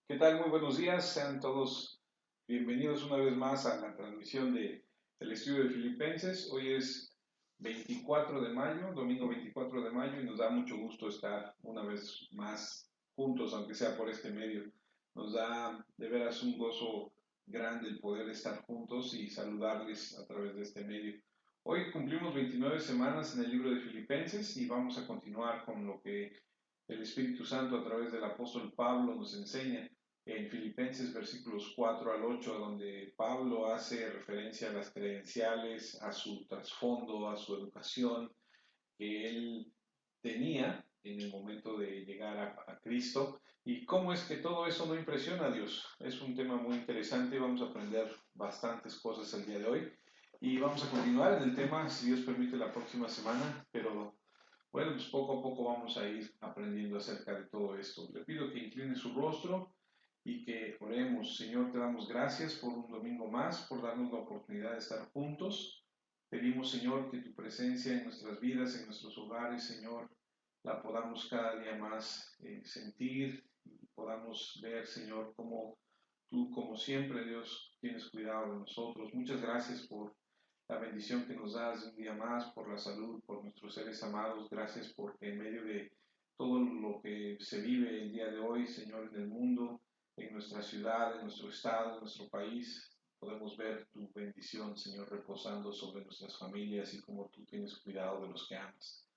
¿Qué tal? Muy buenos días. Sean todos bienvenidos una vez más a la transmisión del estudio de Filipenses. Hoy es 24 de mayo, domingo 24 de mayo, y nos da mucho gusto estar una vez más juntos, aunque sea por este medio. Nos da de veras un gozo grande el poder estar juntos y saludarles a través de este medio. Hoy cumplimos 29 semanas en el libro de Filipenses y vamos a continuar con lo que el Espíritu Santo a través del apóstol Pablo nos enseña en Filipenses versículos 4 al 8, donde Pablo hace referencia a las credenciales, a su trasfondo, a su educación que él tenía en el momento de llegar a Cristo y cómo es que todo eso no impresiona a Dios. Es un tema muy interesante, vamos a aprender bastantes cosas el día de hoy y vamos a continuar en el tema, si Dios permite, la próxima semana, pero bueno, pues poco a poco vamos a ir aprendiendo acerca de todo esto. Le pido que incline su rostro y que oremos. Señor, te damos gracias por un domingo más, por darnos la oportunidad de estar juntos. Pedimos, Señor, que tu presencia en nuestras vidas, en nuestros hogares, Señor, la podamos cada día más sentir y podamos ver, Señor, cómo tú, como siempre, Dios, tienes cuidado de nosotros. Muchas gracias por la bendición que nos das un día más, por la salud, por nuestros seres amados. Gracias porque en medio de todo lo que se vive el día de hoy, Señor, en el mundo, en nuestra ciudad, en nuestro estado, en nuestro país, podemos ver tu bendición, Señor, reposando sobre nuestras familias y como tú tienes cuidado de los que amas.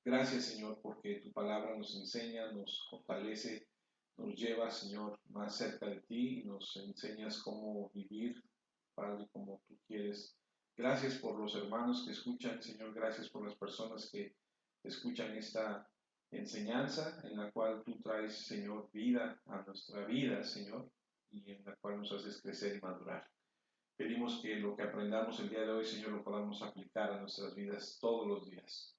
Gracias, Señor, porque tu palabra nos enseña, nos fortalece, nos lleva, Señor, más cerca de ti y nos enseñas cómo vivir, Padre, como tú quieres. Gracias por los hermanos que escuchan, Señor. Gracias por las personas que escuchan esta enseñanza en la cual tú traes, Señor, vida a nuestra vida, Señor, y en la cual nos haces crecer y madurar. Pedimos que lo que aprendamos el día de hoy, Señor, lo podamos aplicar a nuestras vidas todos los días.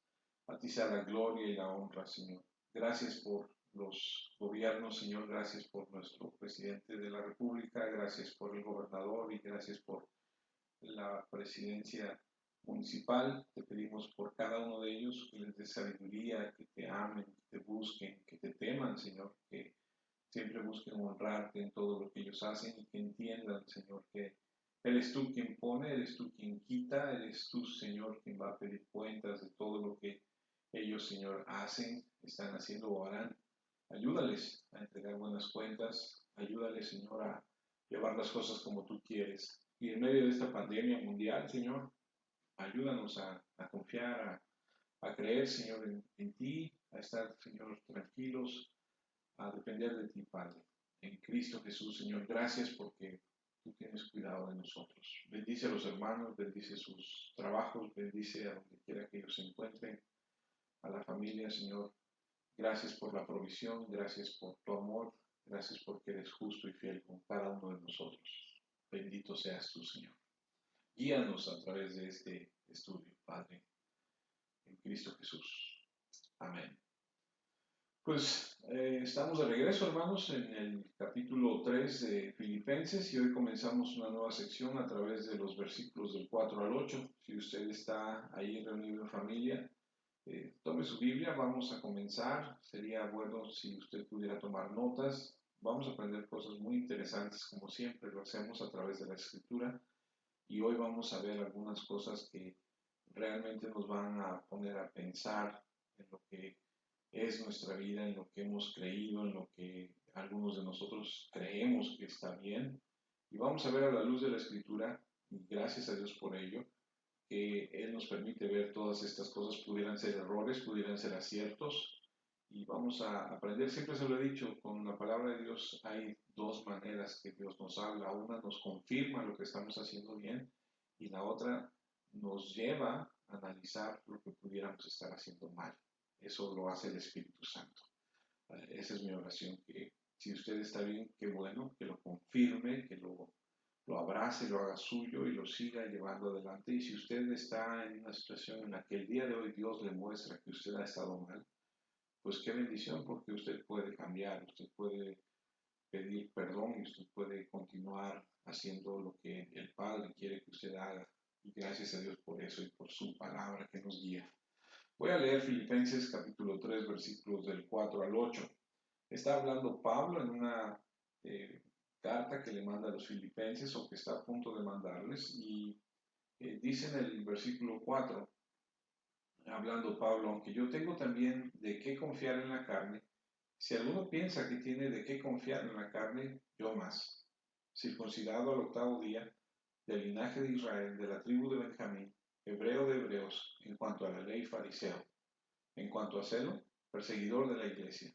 A ti sea la gloria y la honra, Señor. Gracias por los gobiernos, Señor. Gracias por nuestro presidente de la República. Gracias por el gobernador y gracias por la presidencia municipal. Te pedimos por cada uno de ellos que les dé sabiduría, que te amen, que te busquen, que te teman, Señor, que siempre busquen honrarte en todo lo que ellos hacen y que entiendan, Señor, que eres tú quien pone, eres tú quien quita, eres tú, Señor, quien va a pedir cuentas de todo lo que ellos, Señor, hacen, están haciendo o harán. Ayúdales a entregar buenas cuentas, ayúdales, Señor, a llevar las cosas como tú quieres. Y en medio de esta pandemia mundial, Señor, ayúdanos a confiar, a creer, Señor, en ti, a estar, Señor, tranquilos, a depender de ti, Padre. En Cristo Jesús, Señor, gracias porque tú tienes cuidado de nosotros. Bendice a los hermanos, bendice sus trabajos, bendice a donde quiera que ellos se encuentren, a la familia, Señor. Gracias por la provisión, gracias por tu amor, gracias porque eres justo y fiel con cada uno de nosotros. Bendito seas tú, Señor. Guíanos a través de este estudio, Padre, en Cristo Jesús. Amén. Pues estamos de regreso, hermanos, en el capítulo 3 de Filipenses y hoy comenzamos una nueva sección a través de los versículos del 4 al 8. Si usted está ahí reunido en familia, tome su Biblia, vamos a comenzar. Sería bueno si usted pudiera tomar notas. Vamos a aprender cosas muy interesantes, como siempre lo hacemos a través de la escritura. Y hoy vamos a ver algunas cosas que realmente nos van a poner a pensar en lo que es nuestra vida, en lo que hemos creído, en lo que algunos de nosotros creemos que está bien. Y vamos a ver a la luz de la escritura, y gracias a Dios por ello, que Él nos permite ver todas estas cosas, pudieran ser errores, pudieran ser aciertos, y vamos a aprender, siempre se lo he dicho, con la palabra de Dios hay dos maneras que Dios nos habla, una nos confirma lo que estamos haciendo bien, y la otra nos lleva a analizar lo que pudiéramos estar haciendo mal. Eso lo hace el Espíritu Santo. Esa es mi oración, que si usted está bien, qué bueno, que lo confirme, que lo abrace, lo haga suyo y lo siga llevando adelante. Y si usted está en una situación en la que el día de hoy Dios le muestra que usted ha estado mal, pues qué bendición, porque usted puede cambiar, usted puede pedir perdón y usted puede continuar haciendo lo que el Padre quiere que usted haga. Y gracias a Dios por eso y por su palabra que nos guía. Voy a leer Filipenses capítulo 3 versículos del 4 al 8. Está hablando Pablo en una eh, carta que le manda a los filipenses o que está a punto de mandarles y dice en el versículo 4, hablando Pablo, aunque yo tengo también de qué confiar en la carne, si alguno piensa que tiene de qué confiar en la carne, yo más, circuncidado al octavo día, del linaje de Israel, de la tribu de Benjamín, hebreo de hebreos, en cuanto a la ley fariseo, en cuanto a celo, perseguidor de la iglesia,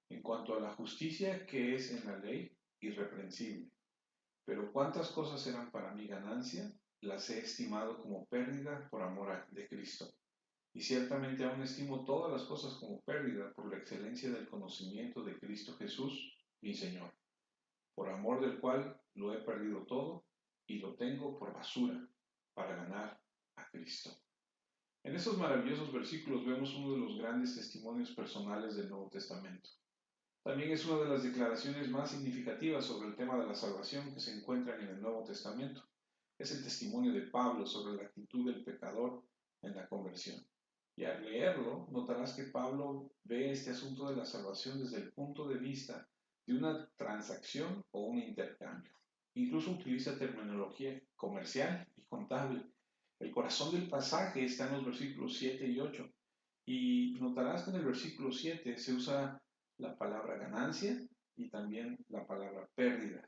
en cuanto a la justicia que es en la ley, irreprensible. Pero cuántas cosas eran para mi ganancia, las he estimado como pérdida por amor de Cristo. Y ciertamente aún estimo todas las cosas como pérdida por la excelencia del conocimiento de Cristo Jesús, mi Señor, por amor del cual lo he perdido todo y lo tengo por basura para ganar a Cristo. En estos maravillosos versículos vemos uno de los grandes testimonios personales del Nuevo Testamento. También es una de las declaraciones más significativas sobre el tema de la salvación que se encuentran en el Nuevo Testamento. Es el testimonio de Pablo sobre la actitud del pecador en la conversión. Y al leerlo, notarás que Pablo ve este asunto de la salvación desde el punto de vista de una transacción o un intercambio. Incluso utiliza terminología comercial y contable. El corazón del pasaje está en los versículos 7 y 8. Y notarás que en el versículo 7 se usa la palabra ganancia y también la palabra pérdida.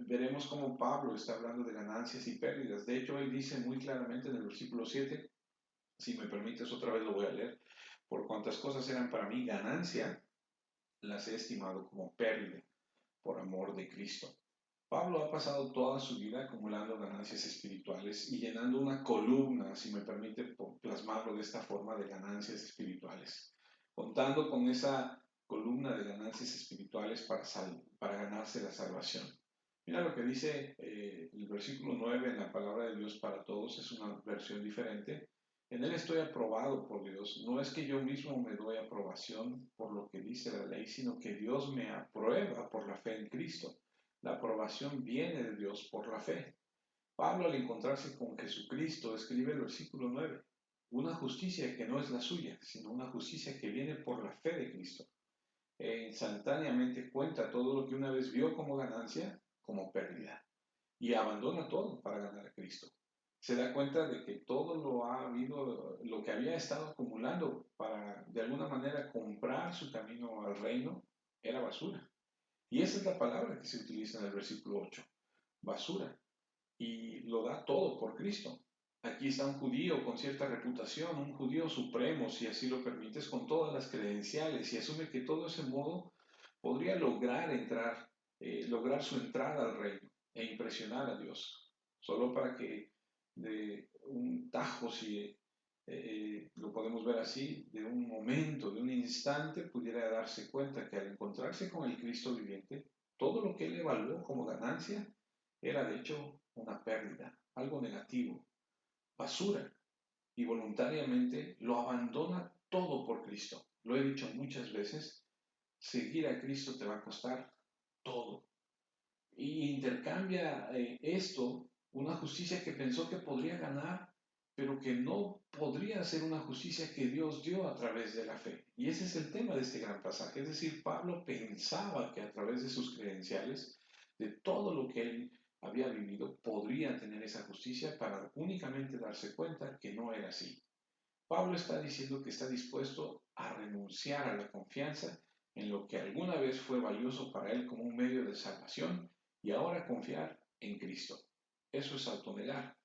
Veremos cómo Pablo está hablando de ganancias y pérdidas. De hecho, él dice muy claramente en el versículo 7, si me permites otra vez lo voy a leer, por cuantas cosas eran para mí ganancia, las he estimado como pérdida por amor de Cristo. Pablo ha pasado toda su vida acumulando ganancias espirituales y llenando una columna, si me permite plasmarlo de esta forma, de ganancias espirituales, contando con esa columna de ganancias espirituales para ganarse la salvación. Mira lo que dice el versículo 9 en la palabra de Dios para todos, es una versión diferente. En él estoy aprobado por Dios. No es que yo mismo me doy aprobación por lo que dice la ley, sino que Dios me aprueba por la fe en Cristo. La aprobación viene de Dios por la fe. Pablo, al encontrarse con Jesucristo, escribe el versículo 9, una justicia que no es la suya, sino una justicia que viene por la fe de Cristo. Instantáneamente cuenta todo lo que una vez vio como ganancia, como pérdida, y abandona todo para ganar a Cristo. Se da cuenta de que todo lo que había estado acumulando para de alguna manera comprar su camino al reino, era basura. Y esa es la palabra que se utiliza en el versículo 8, basura. Y lo da todo por Cristo. Aquí está un judío con cierta reputación, un judío supremo, si así lo permites, con todas las credenciales y asume que todo ese modo podría lograr su entrada al reino e impresionar a Dios, solo para que de un tajo, si lo podemos ver así, de un momento, de un instante, pudiera darse cuenta que al encontrarse con el Cristo viviente, todo lo que él evaluó como ganancia era de hecho una pérdida, algo negativo, basura, y voluntariamente lo abandona todo por Cristo. Lo he dicho muchas veces, seguir a Cristo te va a costar todo. Y intercambia esto, una justicia que pensó que podría ganar, pero que no podría ser una justicia que Dios dio a través de la fe. Y ese es el tema de este gran pasaje. Es decir, Pablo pensaba que a través de sus credenciales, de todo lo que él había vivido, podría tener esa justicia para únicamente darse cuenta que no era así. Pablo está diciendo que está dispuesto a renunciar a la confianza en lo que alguna vez fue valioso para él como un medio de salvación y ahora confiar en Cristo. Eso es autonegar.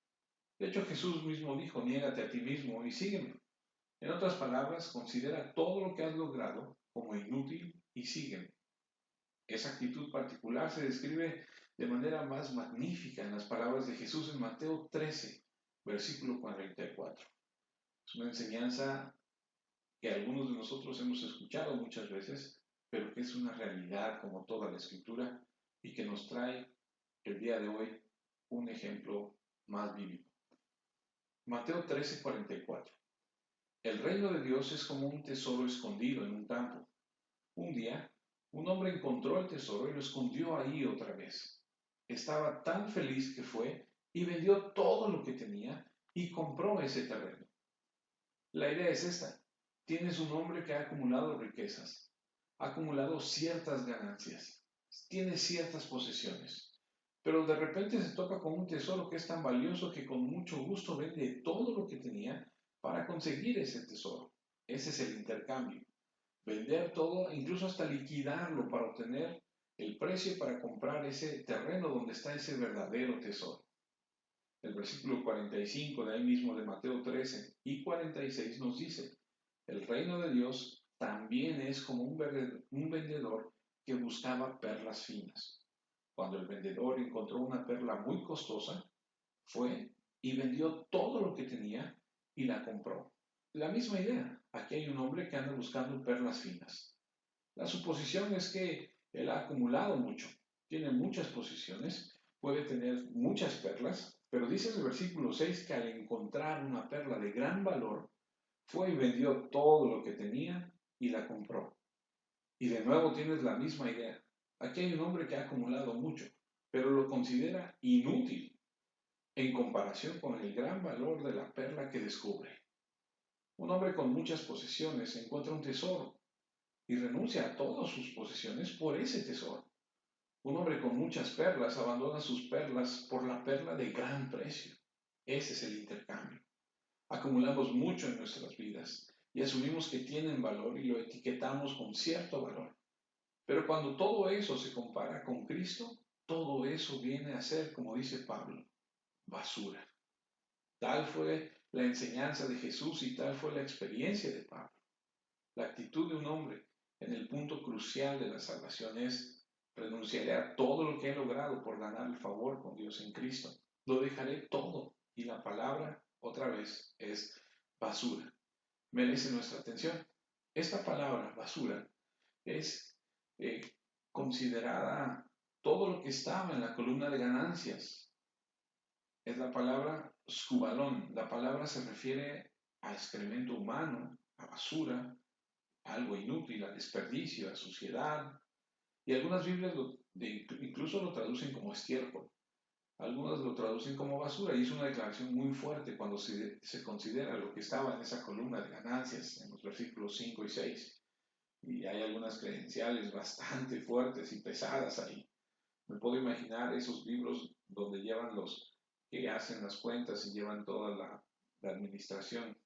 De hecho, Jesús mismo dijo, niégate a ti mismo y sígueme. En otras palabras, considera todo lo que has logrado como inútil y sígueme. Esa actitud particular se describe de manera más magnífica en las palabras de Jesús en Mateo 13, versículo 44. Es una enseñanza que algunos de nosotros hemos escuchado muchas veces, pero que es una realidad como toda la escritura y que nos trae el día de hoy un ejemplo más vívido. Mateo 13:44. El reino de Dios es como un tesoro escondido en un campo. Un día, un hombre encontró el tesoro y lo escondió ahí otra vez. Estaba tan feliz que fue y vendió todo lo que tenía y compró ese terreno. La idea es esta. Tienes un hombre que ha acumulado riquezas, ha acumulado ciertas ganancias, tiene ciertas posesiones, pero de repente se topa con un tesoro que es tan valioso que con mucho gusto vende todo lo que tenía para conseguir ese tesoro. Ese es el intercambio. Vender todo, incluso hasta liquidarlo para obtener el precio para comprar ese terreno donde está ese verdadero tesoro. El versículo 45 de ahí mismo de Mateo 13 y 46 nos dice, el reino de Dios también es como un vendedor que buscaba perlas finas. Cuando el vendedor encontró una perla muy costosa, fue y vendió todo lo que tenía y la compró. La misma idea. Aquí hay un hombre que anda buscando perlas finas. La suposición es que él ha acumulado mucho, tiene muchas posesiones, puede tener muchas perlas, pero dice en el versículo 6 que al encontrar una perla de gran valor, fue y vendió todo lo que tenía y la compró. Y de nuevo tienes la misma idea. Aquí hay un hombre que ha acumulado mucho, pero lo considera inútil en comparación con el gran valor de la perla que descubre. Un hombre con muchas posesiones encuentra un tesoro y renuncia a todas sus posesiones por ese tesoro. Un hombre con muchas perlas abandona sus perlas por la perla de gran precio. Ese es el intercambio. Acumulamos mucho en nuestras vidas y asumimos que tienen valor y lo etiquetamos con cierto valor. Pero cuando todo eso se compara con Cristo, todo eso viene a ser, como dice Pablo, basura. Tal fue la enseñanza de Jesús y tal fue la experiencia de Pablo. La actitud de un hombre en el punto crucial de la salvación es: renunciaré a todo lo que he logrado por ganar el favor con Dios en Cristo. Lo dejaré todo. Y la palabra, otra vez, es basura. Merece nuestra atención. Esta palabra, basura, es eh, considerada todo lo que estaba en la columna de ganancias. Es la palabra scubalón. La palabra se refiere a excremento humano, a basura, algo inútil, a desperdicio, a suciedad. Y algunas Biblias incluso lo traducen como estiércol. Algunas lo traducen como basura y es una declaración muy fuerte cuando se considera lo que estaba en esa columna de ganancias en los versículos 5 y 6. Y hay algunas credenciales bastante fuertes y pesadas ahí. Me puedo imaginar esos libros donde llevan los que hacen las cuentas y llevan toda la administración,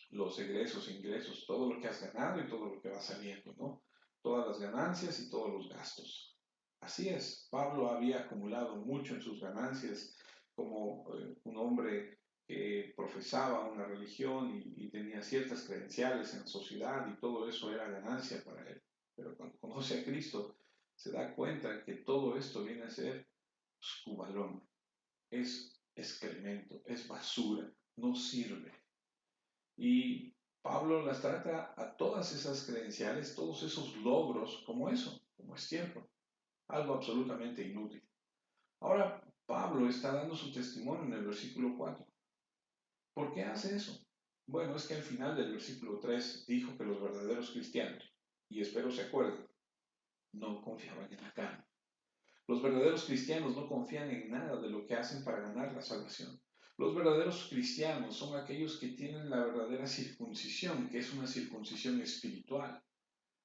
los egresos, ingresos, todo lo que has ganado y todo lo que va saliendo, ¿no? Todas las ganancias y todos los gastos. Así es, Pablo había acumulado mucho en sus ganancias como un hombre que profesaba una religión y tenía ciertas credenciales en la sociedad y todo eso era ganancia para él. Pero cuando conoce a Cristo, se da cuenta que todo esto viene a ser scubalón, es excremento, es basura, no sirve. Y Pablo las trata a todas esas credenciales, todos esos logros como eso, como estiércol, algo absolutamente inútil. Ahora, Pablo está dando su testimonio en el versículo 4. ¿Por qué hace eso? Bueno, es que al final del versículo 3 dijo que los verdaderos cristianos, y espero se acuerden, no confiaban en la carne. Los verdaderos cristianos no confían en nada de lo que hacen para ganar la salvación. Los verdaderos cristianos son aquellos que tienen la verdadera circuncisión, que es una circuncisión espiritual.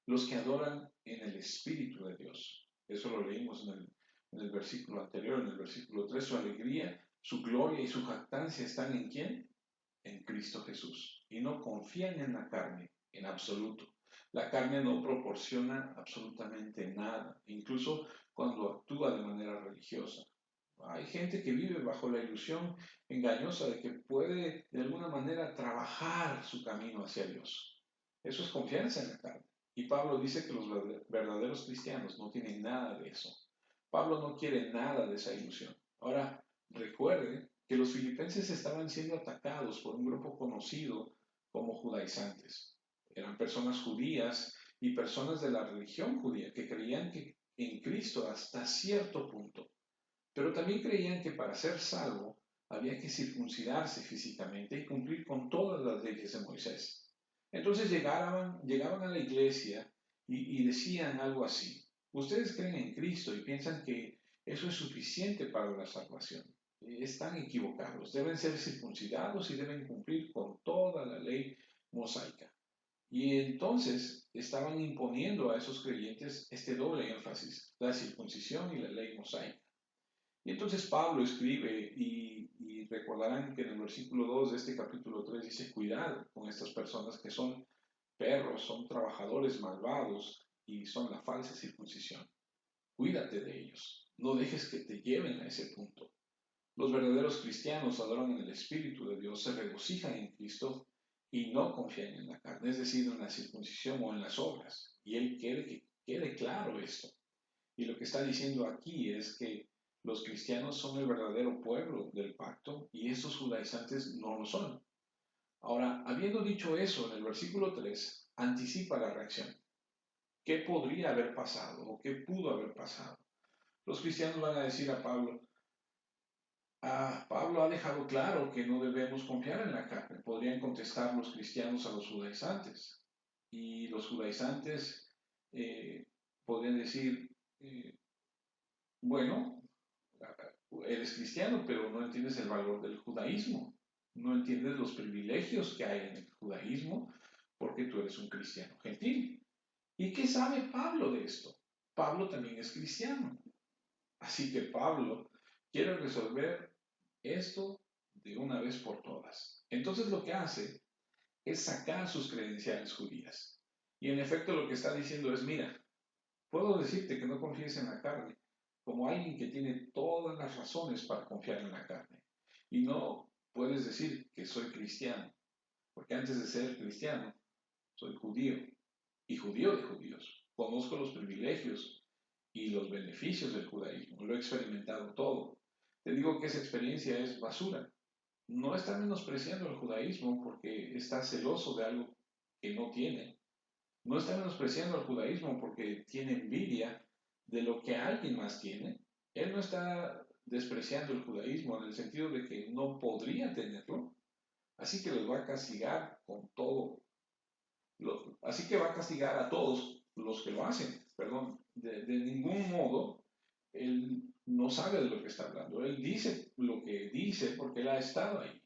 Los que adoran en el Espíritu de Dios. Eso lo leímos en el versículo anterior, en el versículo 3. Su alegría, su gloria y su jactancia están ¿en quién? En Cristo Jesús. Y no confían en la carne, en absoluto. La carne no proporciona absolutamente nada, incluso cuando actúa de manera religiosa. Hay gente que vive bajo la ilusión engañosa de que puede de alguna manera trabajar su camino hacia Dios. Eso es confianza en la carne. Y Pablo dice que los verdaderos cristianos no tienen nada de eso. Pablo no quiere nada de esa ilusión. Ahora, recuerde que los filipenses estaban siendo atacados por un grupo conocido como judaizantes. Eran personas judías y personas de la religión judía que creían que en Cristo hasta cierto punto, pero también creían que para ser salvo había que circuncidarse físicamente y cumplir con todas las leyes de Moisés. Entonces llegaban a la iglesia y decían algo así: ustedes creen en Cristo y piensan que eso es suficiente para la salvación. Están equivocados, deben ser circuncidados y deben cumplir con toda la ley mosaica. Y entonces estaban imponiendo a esos creyentes este doble énfasis, la circuncisión y la ley mosaica. Y entonces Pablo escribe y recordarán que en el versículo 2 de este capítulo 3 dice, cuidado con estas personas que son perros, son trabajadores malvados y son la falsa circuncisión. Cuídate de ellos, no dejes que te lleven a ese punto. Los verdaderos cristianos adoran en el Espíritu de Dios, se regocijan en Cristo y no confían en la carne, es decir, en la circuncisión o en las obras. Y Él quiere que quede claro esto. Y lo que está diciendo aquí es que los cristianos son el verdadero pueblo del pacto y estos judaizantes no lo son. Ahora, habiendo dicho eso en el versículo 3, anticipa la reacción. ¿Qué podría haber pasado o qué pudo haber pasado? Los cristianos van a decir a Pablo, Pablo ha dejado claro que no debemos confiar en la carne. Podrían contestar los cristianos a los judaizantes. Y los judaizantes podrían decir, bueno, eres cristiano, pero no entiendes el valor del judaísmo. No entiendes los privilegios que hay en el judaísmo porque tú eres un cristiano gentil. ¿Y qué sabe Pablo de esto? Pablo también es cristiano. Así que Pablo quiere resolver esto de una vez por todas. Entonces lo que hace es sacar sus credenciales judías. Y en efecto lo que está diciendo es, mira, puedo decirte que no confíes en la carne como alguien que tiene todas las razones para confiar en la carne. Y no puedes decir que soy cristiano, porque antes de ser cristiano, soy judío y judío de judíos. Conozco los privilegios y los beneficios del judaísmo, lo he experimentado todo. Te digo que esa experiencia es basura. No está menospreciando el judaísmo porque está celoso de algo que no tiene. No está menospreciando el judaísmo porque tiene envidia de lo que alguien más tiene. Él no está despreciando el judaísmo en el sentido de que no podría tenerlo. Así que los va a castigar con todo. Así que va a castigar a todos los que lo hacen. Perdón, de ningún modo él no sabe de lo que está hablando. Él dice lo que dice porque él ha estado ahí,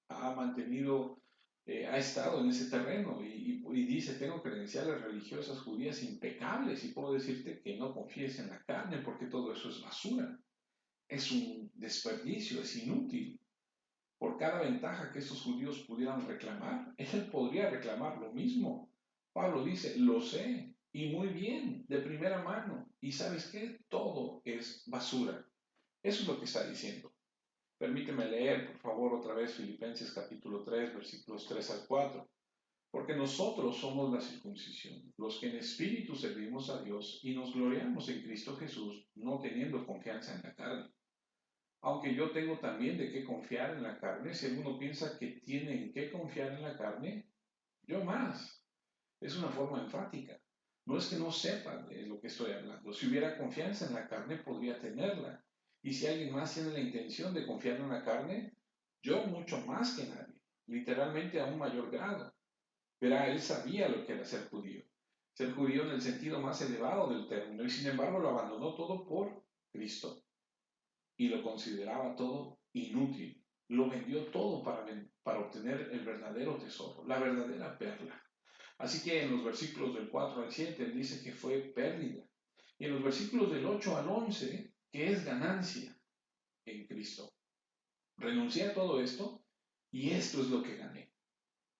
ha mantenido, ha estado en ese terreno y dice, tengo credenciales religiosas judías impecables y puedo decirte que no confíes en la carne porque todo eso es basura, es un desperdicio, es inútil. Por cada ventaja que estos judíos pudieran reclamar, él podría reclamar lo mismo. Pablo dice, lo sé, y muy bien, de primera mano. ¿Y sabes qué? Todo es basura. Eso es lo que está diciendo. Permíteme leer, por favor, otra vez Filipenses capítulo 3, versículos 3 al 4. Porque nosotros somos la circuncisión, los que en espíritu servimos a Dios y nos gloriamos en Cristo Jesús, no teniendo confianza en la carne. Aunque yo tengo también de qué confiar en la carne, si alguno piensa que tiene en qué confiar en la carne, yo más. Es una forma enfática. No es que no sepa de lo que estoy hablando. Si hubiera confianza en la carne, podría tenerla. Y si alguien más tiene la intención de confiar en la carne, yo mucho más que nadie, literalmente a un mayor grado. Verá, él sabía lo que era ser judío en el sentido más elevado del término, y sin embargo lo abandonó todo por Cristo y lo consideraba todo inútil. Lo vendió todo para obtener el verdadero tesoro, la verdadera perla. Así que en los versículos del 4 al 7 él dice que fue pérdida. Y en los versículos del 8 al 11, que es ganancia en Cristo. Renuncié a todo esto y esto es lo que gané.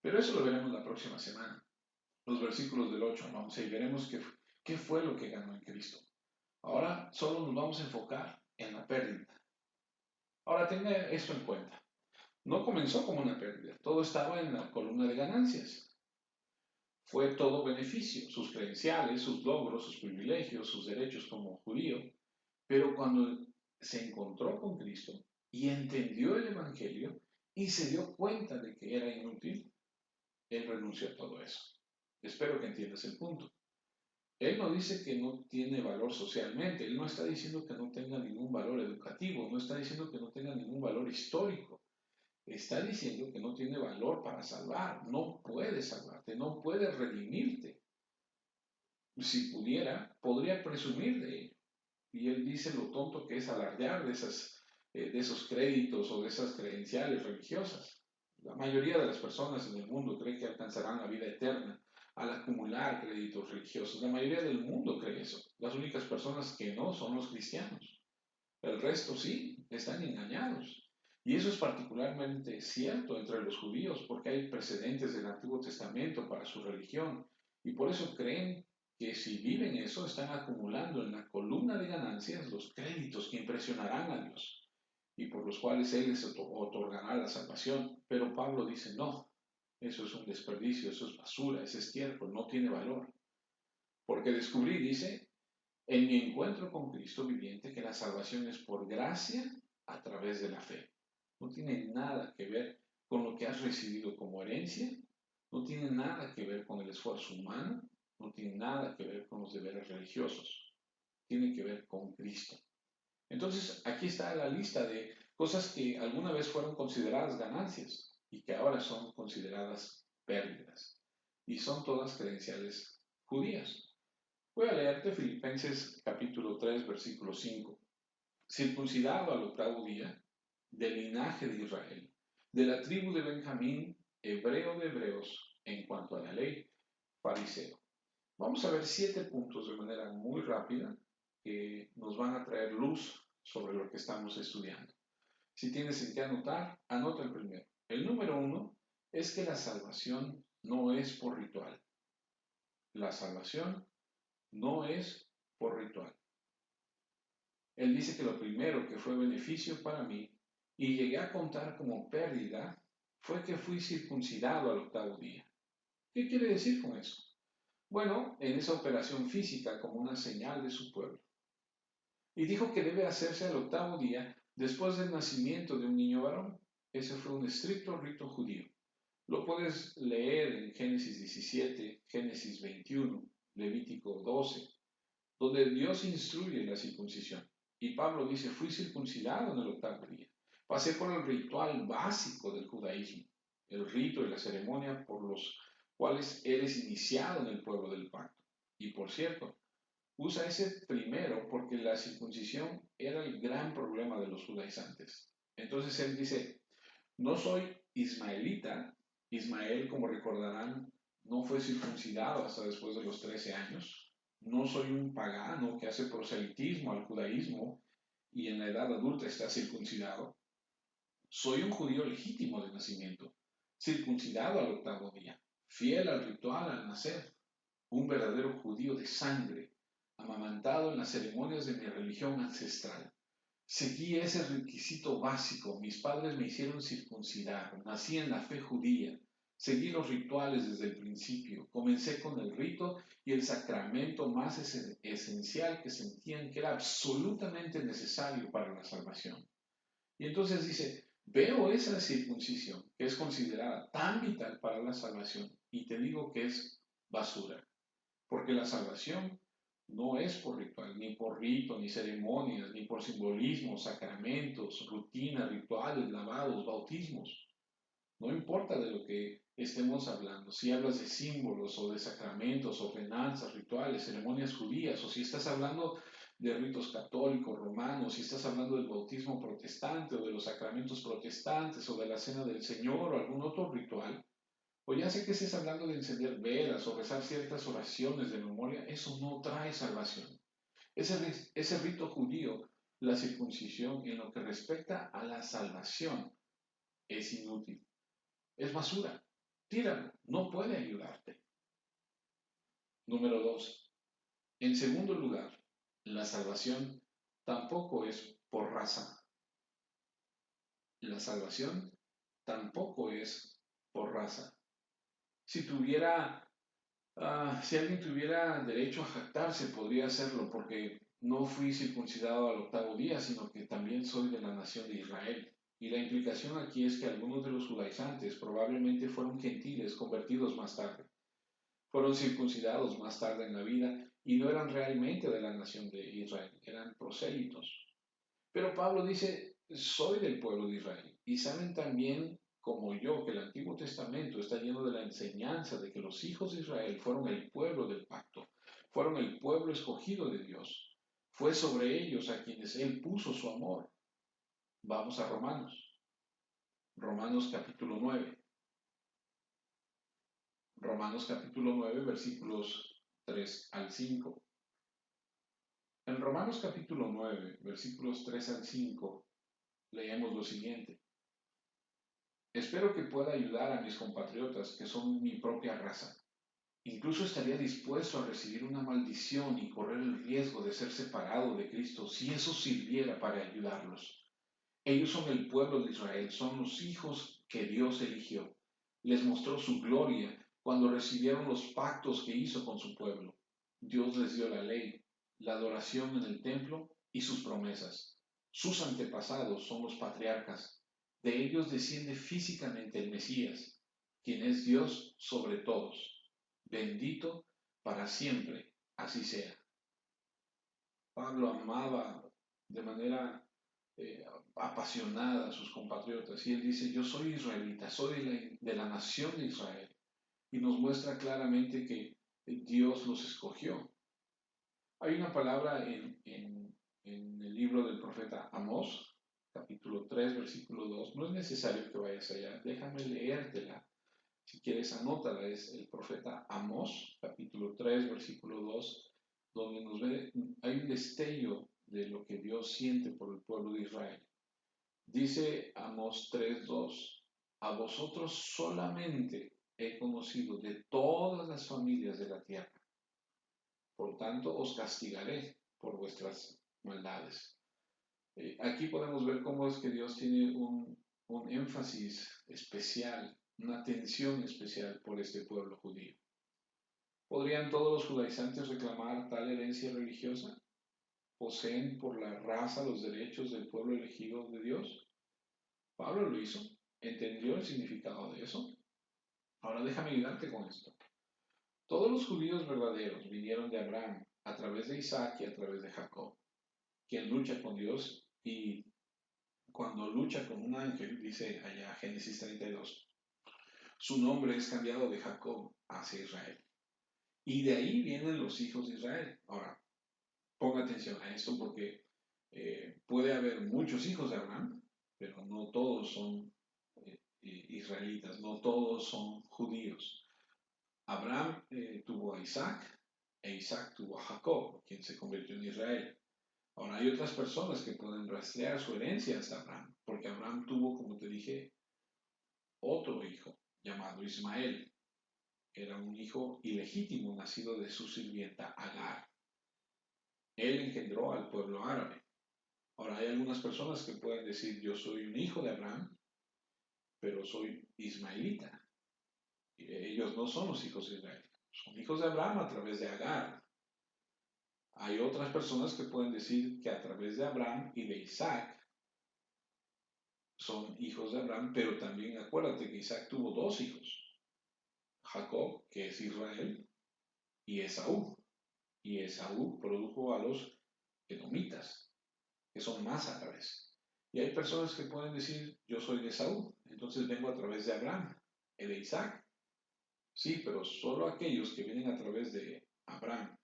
Pero eso lo veremos la próxima semana. Los versículos del 8 al 11 y veremos qué fue lo que ganó en Cristo. Ahora solo nos vamos a enfocar en la pérdida. Ahora tenga esto en cuenta. No comenzó como una pérdida, todo estaba en la columna de ganancias. Fue todo beneficio, sus credenciales, sus logros, sus privilegios, sus derechos como judío. Pero cuando se encontró con Cristo y entendió el Evangelio y se dio cuenta de que era inútil, él renunció a todo eso. Espero que entiendas el punto. Él no dice que no tiene valor socialmente, él no está diciendo que no tenga ningún valor educativo, no está diciendo que no tenga ningún valor histórico. Está diciendo que no tiene valor para salvar, no puede salvarte, no puede redimirte. Si pudiera, podría presumir de ello. Y él dice lo tonto que es alardear de esos créditos o de esas credenciales religiosas. La mayoría de las personas en el mundo cree que alcanzarán la vida eterna al acumular créditos religiosos. La mayoría del mundo cree eso. Las únicas personas que no son los cristianos. El resto sí, están engañados. Y eso es particularmente cierto entre los judíos porque hay precedentes del Antiguo Testamento para su religión. Y por eso creen que si viven eso, están acumulando en la columna de ganancias los créditos que impresionarán a Dios y por los cuales Él les otorgará la salvación. Pero Pablo dice, no, eso es un desperdicio, eso es basura, ese estiércol, no tiene valor. Porque descubrí, dice, en mi encuentro con Cristo viviente, que la salvación es por gracia a través de la fe. No tiene nada que ver con lo que has recibido como herencia, no tiene nada que ver con el esfuerzo humano, no tiene nada que ver con los deberes religiosos, tiene que ver con Cristo. Entonces, aquí está la lista de cosas que alguna vez fueron consideradas ganancias y que ahora son consideradas pérdidas. Y son todas credenciales judías. Voy a leerte Filipenses capítulo 3, versículo 5. Circuncidado al octavo día, del linaje de Israel, de la tribu de Benjamín, hebreo de hebreos, en cuanto a la ley, fariseo. Vamos a ver 7 puntos de manera muy rápida que nos van a traer luz sobre lo que estamos estudiando. Si tienes en qué anotar, anota el primero. El número 1 es que la salvación no es por ritual. La salvación no es por ritual. Él dice que lo primero que fue beneficio para mí y llegué a contar como pérdida fue que fui circuncidado al octavo día. ¿Qué quiere decir con eso? Bueno, en esa operación física como una señal de su pueblo. Y dijo que debe hacerse al octavo día después del nacimiento de un niño varón. Ese fue un estricto rito judío. Lo puedes leer en Génesis 17, Génesis 21, Levítico 12, donde Dios instruye la circuncisión. Y Pablo dice, fui circuncidado en el octavo día. Pasé por el ritual básico del judaísmo, el rito y la ceremonia por los cuales eres iniciado en el pueblo del pacto. Y por cierto, usa ese primero porque la circuncisión era el gran problema de los judaizantes. Entonces él dice, no soy ismaelita. Ismael, como recordarán, no fue circuncidado hasta después de los 13 años. No soy un pagano que hace proselitismo al judaísmo y en la edad adulta está circuncidado. Soy un judío legítimo de nacimiento, circuncidado al octavo día, fiel al ritual al nacer, un verdadero judío de sangre, amamantado en las ceremonias de mi religión ancestral. Seguí ese requisito básico. Mis padres me hicieron circuncidar. Nací en la fe judía. Seguí los rituales desde el principio. Comencé con el rito y el sacramento más esencial que sentían que era absolutamente necesario para la salvación. Y entonces dice, veo esa circuncisión que es considerada tan vital para la salvación y te digo que es basura. Porque la salvación no es por ritual, ni por rito, ni ceremonias, ni por simbolismos, sacramentos, rutinas, rituales, lavados, bautismos. No importa de lo que estemos hablando, si hablas de símbolos o de sacramentos, ordenanzas, rituales, ceremonias judías, o si estás hablando de ritos católicos, romanos, si estás hablando del bautismo protestante o de los sacramentos protestantes o de la cena del Señor o algún otro ritual, o ya sé que estés hablando de encender velas o rezar ciertas oraciones de memoria, eso no trae salvación. Ese rito judío, la circuncisión, en lo que respecta a la salvación, es inútil. Es basura. Tíralo. No puede ayudarte. Número 2. En segundo lugar, la salvación tampoco es por raza. La salvación tampoco es por raza. Si alguien tuviera derecho a jactarse, podría hacerlo, porque no fui circuncidado al octavo día, sino que también soy de la nación de Israel. Y la implicación aquí es que algunos de los judaizantes probablemente fueron gentiles convertidos más tarde, fueron circuncidados más tarde en la vida y no eran realmente de la nación de Israel, eran prosélitos. Pero Pablo dice, soy del pueblo de Israel. Y saben también, como yo, que el Antiguo Testamento está lleno de la enseñanza de que los hijos de Israel fueron el pueblo del pacto, fueron el pueblo escogido de Dios. Fue sobre ellos a quienes Él puso su amor. Vamos a Romanos. Romanos capítulo 9. Romanos capítulo 9, versículos 3 al 5. En Romanos capítulo 9, versículos 3 al 5, leemos lo siguiente. Espero que pueda ayudar a mis compatriotas que son mi propia raza. Incluso estaría dispuesto a recibir una maldición y correr el riesgo de ser separado de Cristo si eso sirviera para ayudarlos. Ellos son el pueblo de Israel, son los hijos que Dios eligió. Les mostró su gloria cuando recibieron los pactos que hizo con su pueblo. Dios les dio la ley, la adoración en el templo y sus promesas. Sus antepasados son los patriarcas. De ellos desciende físicamente el Mesías, quien es Dios sobre todos. Bendito para siempre, así sea. Pablo amaba de manera eh, apasionada a sus compatriotas. Y él dice, yo soy israelita, soy de la nación de Israel. Y nos muestra claramente que Dios los escogió. Hay una palabra en el libro del profeta Amós, capítulo 3, versículo 2. No es necesario que vayas allá, déjame leértela. Si quieres, anótala. Es el profeta Amós, capítulo 3, versículo 2, donde hay un destello de lo que Dios siente por el pueblo de Israel. Dice Amós 3:2, a vosotros solamente he conocido de todas las familias de la tierra, por tanto os castigaré por vuestras maldades. Aquí podemos ver cómo es que Dios tiene un énfasis especial, una atención especial por este pueblo judío. ¿Podrían todos los judaizantes reclamar tal herencia religiosa? ¿Poseen por la raza los derechos del pueblo elegido de Dios? Pablo lo hizo, entendió el significado de eso. Ahora déjame ayudarte con esto. Todos los judíos verdaderos vinieron de Abraham a través de Isaac y a través de Jacob, quien lucha con Dios y cuando lucha con un ángel, dice allá Génesis 32, su nombre es cambiado de Jacob hacia Israel. Y de ahí vienen los hijos de Israel. Ahora, ponga atención a esto porque puede haber muchos hijos de Abraham, pero no todos son israelitas, no todos son judíos. Abraham tuvo a Isaac e Isaac tuvo a Jacob, quien se convirtió en Israel. Ahora hay otras personas que pueden rastrear su herencia hasta Abraham, porque Abraham tuvo, como te dije, otro hijo llamado Ismael. Era un hijo ilegítimo nacido de su sirvienta Agar. Él engendró al pueblo árabe. Ahora hay algunas personas que pueden decir, yo soy un hijo de Abraham, pero soy ismaelita. Y ellos no son los hijos de Israel, son hijos de Abraham a través de Agar. Hay otras personas que pueden decir que a través de Abraham y de Isaac son hijos de Abraham, pero también acuérdate que Isaac tuvo dos hijos, Jacob, que es Israel, y Esaú. Y Esaú produjo a los edomitas, que son más árabes. Y hay personas que pueden decir, yo soy de Esaú, entonces vengo a través de Abraham y de Isaac. Sí, pero solo aquellos que vienen a través de Abraham,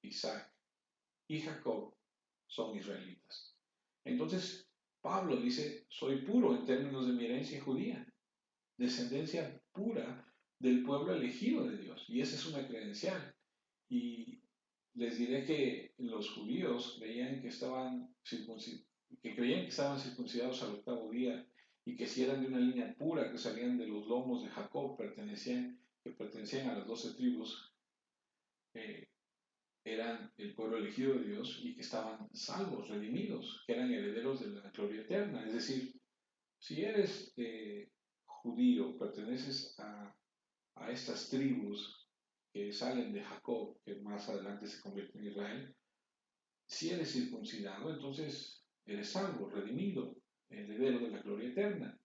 Isaac y Jacob son israelitas. Entonces, Pablo dice, soy puro en términos de mi herencia judía, descendencia pura del pueblo elegido de Dios. Y esa es una credencial. Y les diré que los judíos creían que estaban circuncidados al octavo día y que si eran de una línea pura que salían de los lomos de Jacob, que pertenecían a las 12 tribus, eh, eran el pueblo elegido de Dios y que estaban salvos, redimidos, que eran herederos de la gloria eterna. Es decir, si eres judío, perteneces a estas tribus que salen de Jacob, que más adelante se convierte en Israel, si eres circuncidado, entonces eres salvo, redimido, heredero de la gloria eterna.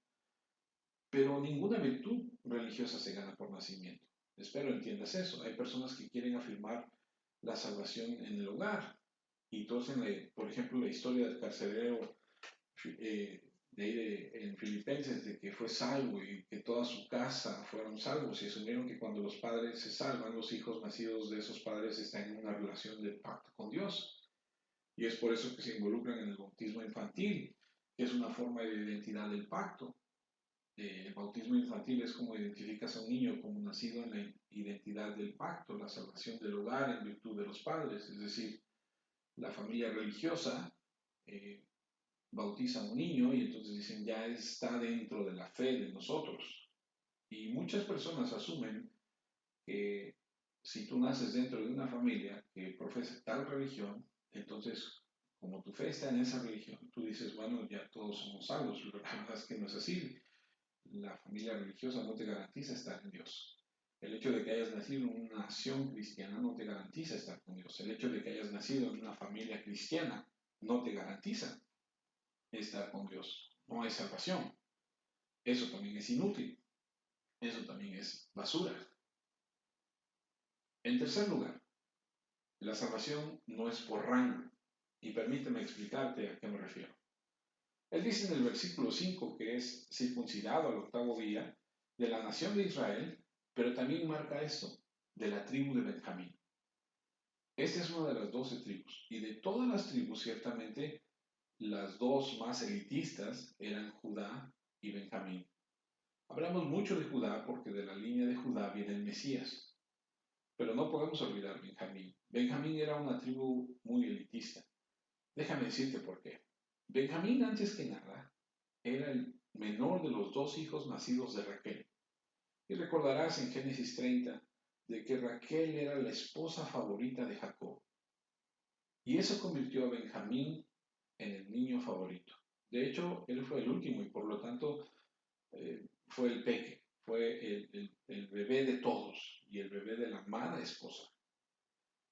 Pero ninguna virtud religiosa se gana por nacimiento. Espero entiendas eso. Hay personas que quieren afirmar la salvación en el hogar. Y entonces, por ejemplo, la historia del carcelero en Filipenses, de que fue salvo y que toda su casa fueron salvos, y asumieron que cuando los padres se salvan, los hijos nacidos de esos padres están en una relación de pacto con Dios. Y es por eso que se involucran en el bautismo infantil, que es una forma de identidad del pacto. El bautismo infantil es como identificas a un niño como nacido en la identidad del pacto, la salvación del hogar en virtud de los padres, es decir, la familia religiosa eh, bautiza a un niño y entonces dicen ya está dentro de la fe de nosotros. Y muchas personas asumen que si tú naces dentro de una familia que profesa tal religión, entonces como tu fe está en esa religión, tú dices, bueno, ya todos somos salvos, pero la verdad es que no es así. La familia religiosa no te garantiza estar en Dios. El hecho de que hayas nacido en una nación cristiana no te garantiza estar con Dios. El hecho de que hayas nacido en una familia cristiana no te garantiza estar con Dios. No hay salvación. Eso también es inútil. Eso también es basura. En tercer lugar, la salvación no es por rango. Y permíteme explicarte a qué me refiero. Él dice en el versículo 5 que es circuncidado al octavo día de la nación de Israel, pero también marca esto, de la tribu de Benjamín. Esta es una de las 12 tribus. Y de todas las tribus, ciertamente, las dos más elitistas eran Judá y Benjamín. Hablamos mucho de Judá porque de la línea de Judá viene el Mesías. Pero no podemos olvidar Benjamín. Benjamín era una tribu muy elitista. Déjame decirte por qué. Benjamín, antes que nada, era el menor de los dos hijos nacidos de Raquel. Y recordarás en Génesis 30 de que Raquel era la esposa favorita de Jacob. Y eso convirtió a Benjamín en el niño favorito. De hecho, él fue el último y por lo tanto fue el peque, fue el bebé de todos y el bebé de la amada esposa,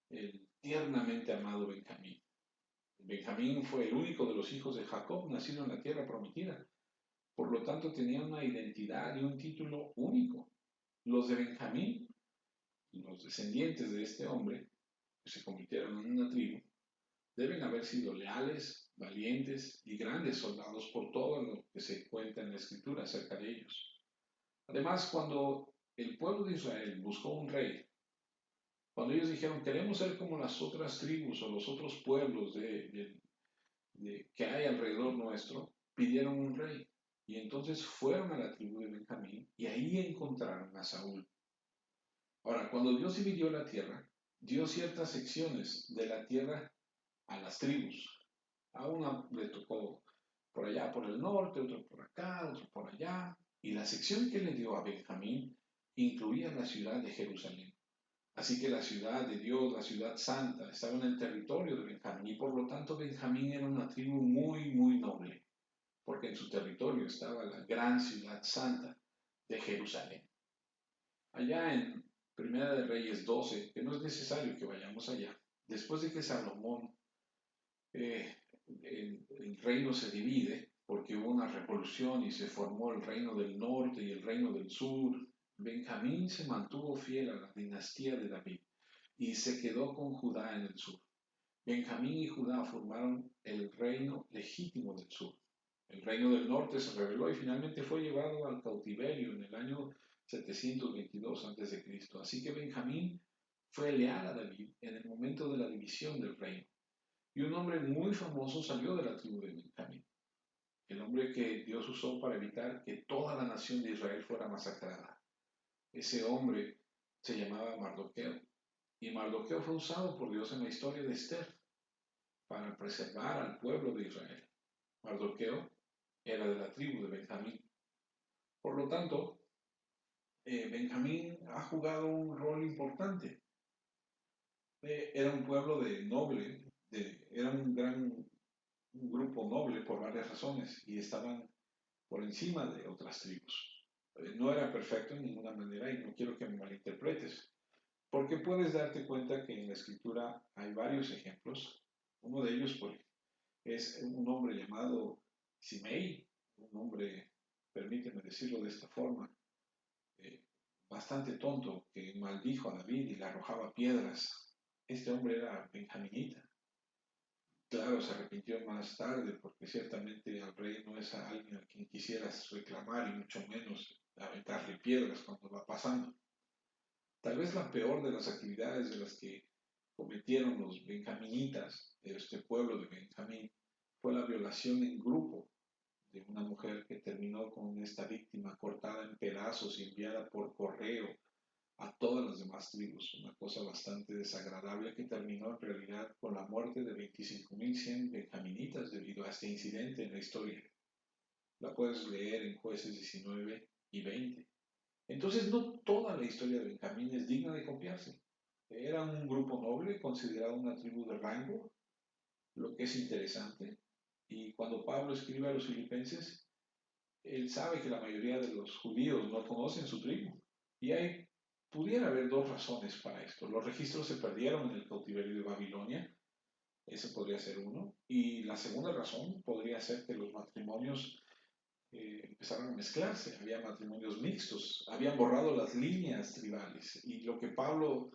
el tiernamente amado Benjamín. Benjamín fue el único de los hijos de Jacob nacido en la tierra prometida. Por lo tanto, tenía una identidad y un título único. Los de Benjamín, los descendientes de este hombre, que se convirtieron en una tribu, deben haber sido leales, valientes y grandes soldados por todo lo que se cuenta en la escritura acerca de ellos. Además, cuando el pueblo de Israel buscó un rey, cuando ellos dijeron queremos ser como las otras tribus o los otros pueblos que hay alrededor nuestro, pidieron un rey. Y entonces fueron a la tribu de Benjamín y ahí encontraron a Saúl. Ahora, cuando Dios dividió la tierra, dio ciertas secciones de la tierra a las tribus. A una le tocó por allá por el norte, otro por acá, otro por allá. Y la sección que le dio a Benjamín incluía la ciudad de Jerusalén. Así que la ciudad de Dios, la ciudad santa, estaba en el territorio de Benjamín y por lo tanto Benjamín era una tribu muy, muy noble, porque en su territorio estaba la gran ciudad santa de Jerusalén. Allá en Primera de Reyes 12, que no es necesario que vayamos allá, después de que Salomón eh, el reino se divide porque hubo una revolución y se formó el reino del norte y el reino del sur. Benjamín se mantuvo fiel a la dinastía de David y se quedó con Judá en el sur. Benjamín y Judá formaron el reino legítimo del sur. El reino del norte se rebeló y finalmente fue llevado al cautiverio en el año 722 a.C. Así que Benjamín fue leal a David en el momento de la división del reino. Y un hombre muy famoso salió de la tribu de Benjamín, el hombre que Dios usó para evitar que toda la nación de Israel fuera masacrada. Ese hombre se llamaba Mardoqueo, y Mardoqueo fue usado por Dios en la historia de Esther para preservar al pueblo de Israel. Mardoqueo era de la tribu de Benjamín. Por lo tanto, Benjamín ha jugado un rol importante. Era un pueblo de noble, era un grupo noble por varias razones y estaban por encima de otras tribus. No era perfecto en ninguna manera y no quiero que me malinterpretes, porque puedes darte cuenta que en la escritura hay varios ejemplos. Uno de ellos pues, es un hombre llamado Simei, un hombre, permíteme decirlo de esta forma, eh, bastante tonto, que maldijo a David y le arrojaba piedras. Este hombre era benjaminita. Claro, se arrepintió más tarde porque ciertamente al rey no es a alguien a quien quisieras reclamar y mucho menos aventarle piedras cuando va pasando. Tal vez la peor de las actividades de las que cometieron los benjaminitas de este pueblo de Benjamín fue la violación en grupo de una mujer que terminó con esta víctima cortada en pedazos y enviada por correo a todas las demás tribus, una cosa bastante desagradable que terminó en realidad con la muerte de 25.100 benjaminitas debido a este incidente en la historia. La puedes leer en Jueces 19 y 20. Entonces no toda la historia de Benjamín es digna de confiarse. Era un grupo noble, considerado una tribu de rango, lo que es interesante. Y cuando Pablo escribe a los filipenses, él sabe que la mayoría de los judíos no conocen su tribu. Y pudiera haber dos razones para esto. Los registros se perdieron en el cautiverio de Babilonia, ese podría ser uno. Y la segunda razón podría ser que los matrimonios empezaron a mezclarse, había matrimonios mixtos, habían borrado las líneas tribales. Y lo que Pablo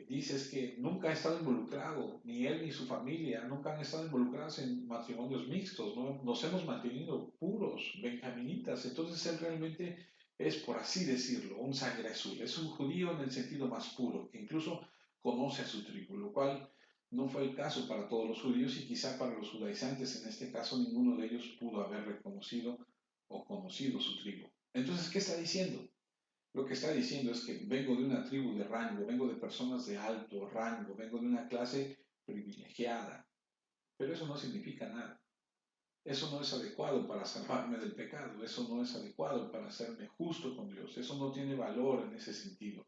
dice es que nunca ha estado involucrado, ni él ni su familia, nunca han estado involucrados en matrimonios mixtos, ¿no? Nos hemos mantenido puros, benjaminitas. Entonces él realmente es, por así decirlo, un sangre azul, es un judío en el sentido más puro, que incluso conoce a su tribu, lo cual no fue el caso para todos los judíos y quizá para los judaizantes en este caso ninguno de ellos pudo haber reconocido o conocido su tribu. Entonces, ¿qué está diciendo? Lo que está diciendo es que vengo de una tribu de rango, vengo de personas de alto rango, vengo de una clase privilegiada, pero eso no significa nada. Eso no es adecuado para salvarme del pecado, eso no es adecuado para hacerme justo con Dios, eso no tiene valor en ese sentido.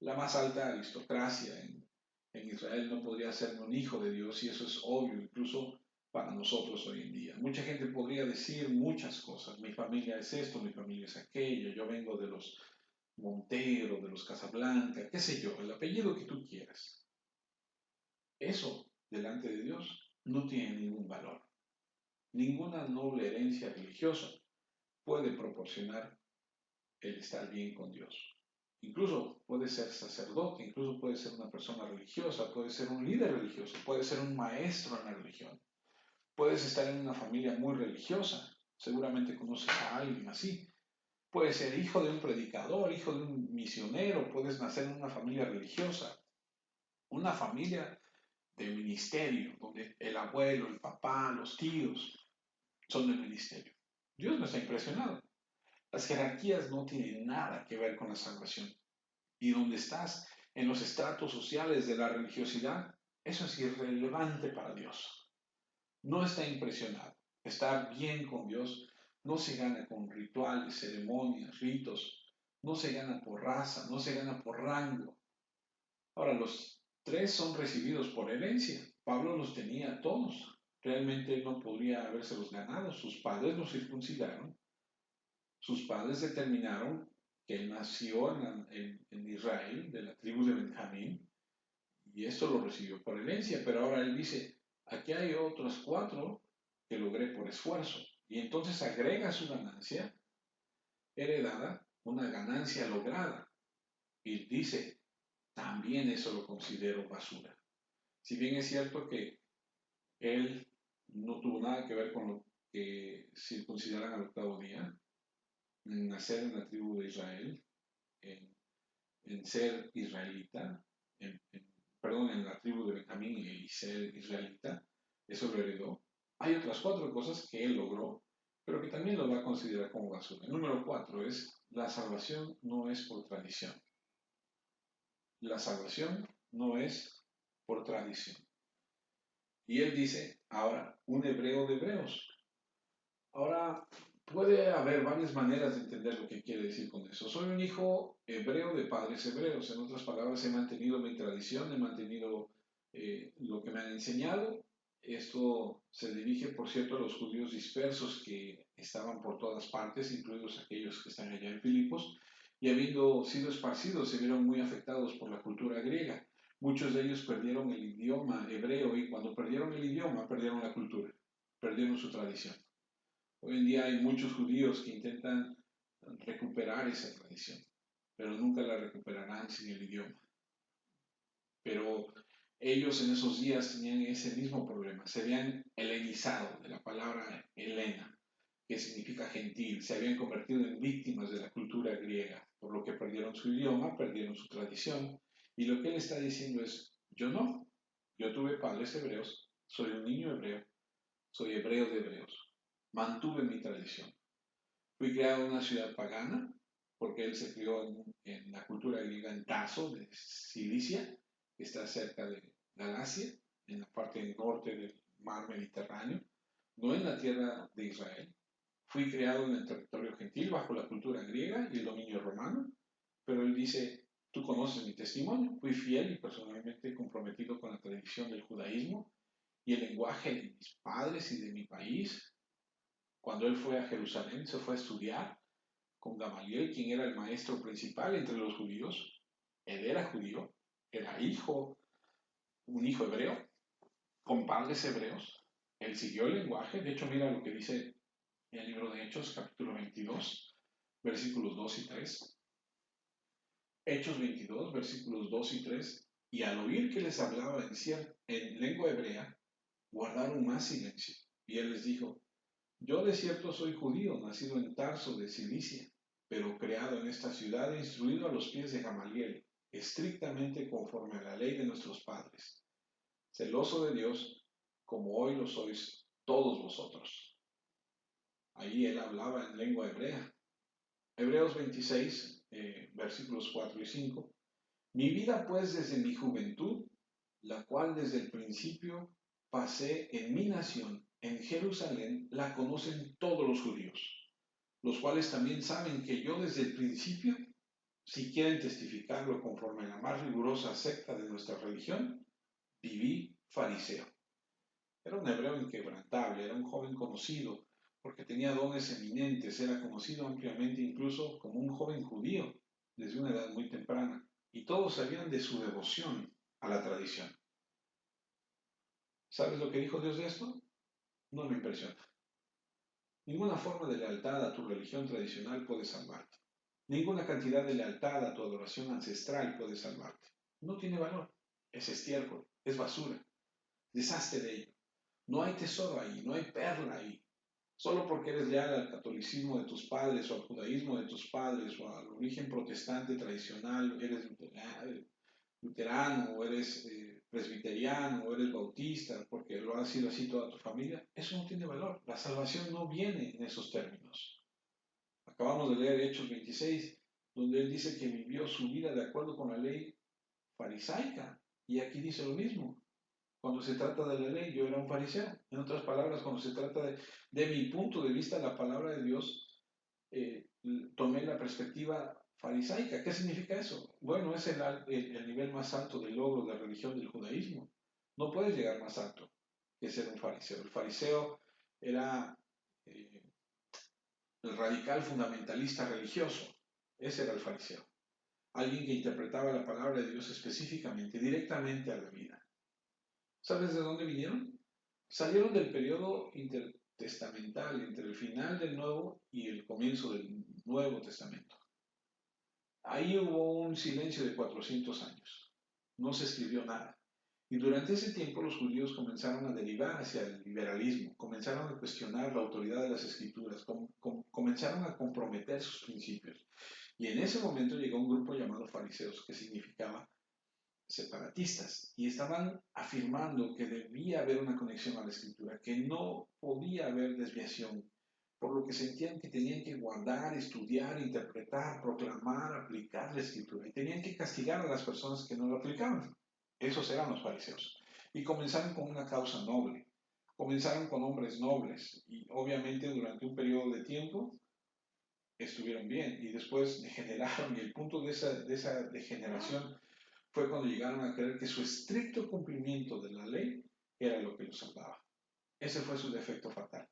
La más alta aristocracia en Israel no podría ser un hijo de Dios y eso es obvio incluso para nosotros hoy en día. Mucha gente podría decir muchas cosas, mi familia es esto, mi familia es aquello, yo vengo de los Montero, de los Casablanca, qué sé yo, el apellido que tú quieras. Eso, delante de Dios, no tiene ningún valor. Ninguna noble herencia religiosa puede proporcionar el estar bien con Dios. Incluso puede ser sacerdote, incluso puede ser una persona religiosa, puede ser un líder religioso, puede ser un maestro en la religión. Puedes estar en una familia muy religiosa, seguramente conoces a alguien así. Puedes ser hijo de un predicador, hijo de un misionero, puedes nacer en una familia religiosa, una familia de ministerio, donde el abuelo, el papá, los tíos son del ministerio. Dios no está impresionado. Las jerarquías no tienen nada que ver con la salvación. Y donde estás en los estratos sociales de la religiosidad, eso es irrelevante para Dios. No está impresionado. Estar bien con Dios no se gana con rituales, ceremonias, ritos. No se gana por raza, no se gana por rango. Ahora, los tres son recibidos por herencia. Pablo los tenía todos. Realmente no podría habérselos ganado. Sus padres lo circuncidaron. Sus padres determinaron que él nació en Israel, de la tribu de Benjamín, y esto lo recibió por herencia, pero ahora él dice, aquí hay otros cuatro que logré por esfuerzo, y entonces agrega su ganancia heredada, una ganancia lograda, y dice, también eso lo considero basura. Si bien es cierto que él no tuvo nada que ver con lo que circuncidaran al octavo día, en nacer en la tribu de Israel, en, en ser israelita, perdón, en la tribu de Benjamín y ser israelita, eso lo heredó. Hay otras cuatro cosas que él logró, pero que también lo va a considerar como basura. El número cuatro es, la salvación no es por tradición. La salvación no es por tradición. Y él dice, ahora, un hebreo de hebreos. Ahora, puede haber varias maneras de entender lo que quiere decir con eso. Soy un hijo hebreo de padres hebreos. En otras palabras, he mantenido mi tradición, he mantenido lo que me han enseñado. Esto se dirige, por cierto, a los judíos dispersos que estaban por todas partes, incluidos aquellos que están allá en Filipos, y habiendo sido esparcidos, se vieron muy afectados por la cultura griega. Muchos de ellos perdieron el idioma hebreo y cuando perdieron el idioma, perdieron la cultura, perdieron su tradición. Hoy en día hay muchos judíos que intentan recuperar esa tradición, pero nunca la recuperarán sin el idioma. Pero ellos en esos días tenían ese mismo problema, se habían helenizado de la palabra helena, que significa gentil, se habían convertido en víctimas de la cultura griega, por lo que perdieron su idioma, perdieron su tradición, y lo que él está diciendo es, yo no, yo tuve padres hebreos, soy un niño hebreo, soy hebreo de hebreos. mantuve mi tradición. Fui criado en una ciudad pagana, porque él se crió en la cultura griega en Taso, de Cilicia, que está cerca de Galacia, en la parte norte del mar Mediterráneo, no en la tierra de Israel. Fui criado en el territorio gentil bajo la cultura griega y el dominio romano, pero él dice, tú conoces mi testimonio, fui fiel y personalmente comprometido con la tradición del judaísmo y el lenguaje de mis padres y de mi país. Cuando él fue a Jerusalén, se fue a estudiar con Gamaliel, quien era el maestro principal entre los judíos. Él era judío, era un hijo hebreo, con padres hebreos. Él siguió el lenguaje, de hecho mira lo que dice en el libro de Hechos, capítulo 22, versículos 2 y 3. Hechos 22, versículos 2 y 3. Y al oír que les hablaba en lengua hebrea, guardaron más silencio. Y él les dijo, yo de cierto soy judío, nacido en Tarso de Cilicia, pero creado en esta ciudad e instruido a los pies de Gamaliel, estrictamente conforme a la ley de nuestros padres, celoso de Dios, como hoy lo sois todos vosotros. Ahí él hablaba en lengua hebrea. Hebreos 26, versículos 4 y 5. Mi vida pues desde mi juventud, la cual desde el principio pasé en mi nación, en Jerusalén, la conocen todos los judíos, los cuales también saben que yo desde el principio, si quieren testificarlo conforme a la más rigurosa secta de nuestra religión, viví fariseo. Era un hebreo inquebrantable, era un joven conocido, porque tenía dones eminentes, era conocido ampliamente incluso como un joven judío desde una edad muy temprana, y todos sabían de su devoción a la tradición. ¿Sabes lo que dijo Dios de esto? No me impresiona. Ninguna forma de lealtad a tu religión tradicional puede salvarte. Ninguna cantidad de lealtad a tu adoración ancestral puede salvarte. No tiene valor. Es estiércol, es basura. Deshazte de ello. No hay tesoro ahí, no hay perla ahí. Solo porque eres leal al catolicismo de tus padres o al judaísmo de tus padres o al origen protestante tradicional, eres luterano o eres presbiteriano o eres bautista, porque lo ha sido así toda tu familia, eso no tiene valor. La salvación no viene en esos términos. Acabamos de leer Hechos 26, donde él dice que vivió su vida de acuerdo con la ley farisaica. Y aquí dice lo mismo. Cuando se trata de la ley, yo era un fariseo. En otras palabras, cuando se trata de mi punto de vista, la palabra de Dios, eh, tomé la perspectiva farisaica. ¿Qué significa eso? Bueno, es el nivel más alto del logro de la religión del judaísmo. No puedes llegar más alto que ser un fariseo. El fariseo era eh, el radical fundamentalista religioso. Ese era el fariseo. Alguien que interpretaba la palabra de Dios específicamente, directamente a la vida. ¿Sabes de dónde vinieron? Salieron del periodo intertestamental, entre el final del Nuevo y el comienzo del Nuevo Testamento. Ahí hubo un silencio de 400 años. No se escribió nada. Y durante ese tiempo los judíos comenzaron a derivar hacia el liberalismo, comenzaron a cuestionar la autoridad de las escrituras, comenzaron a comprometer sus principios. Y en ese momento llegó un grupo llamado fariseos, que significaba separatistas, y estaban afirmando que debía haber una conexión a la escritura, que no podía haber desviación, por lo que sentían que tenían que guardar, estudiar, interpretar, proclamar, aplicar la escritura, y tenían que castigar a las personas que no lo aplicaban. Esos eran los fariseos. Y comenzaron con una causa noble, comenzaron con hombres nobles, y obviamente durante un periodo de tiempo estuvieron bien, y después degeneraron, y el punto de esa degeneración fue cuando llegaron a creer que su estricto cumplimiento de la ley era lo que los salvaba. Ese fue su defecto fatal.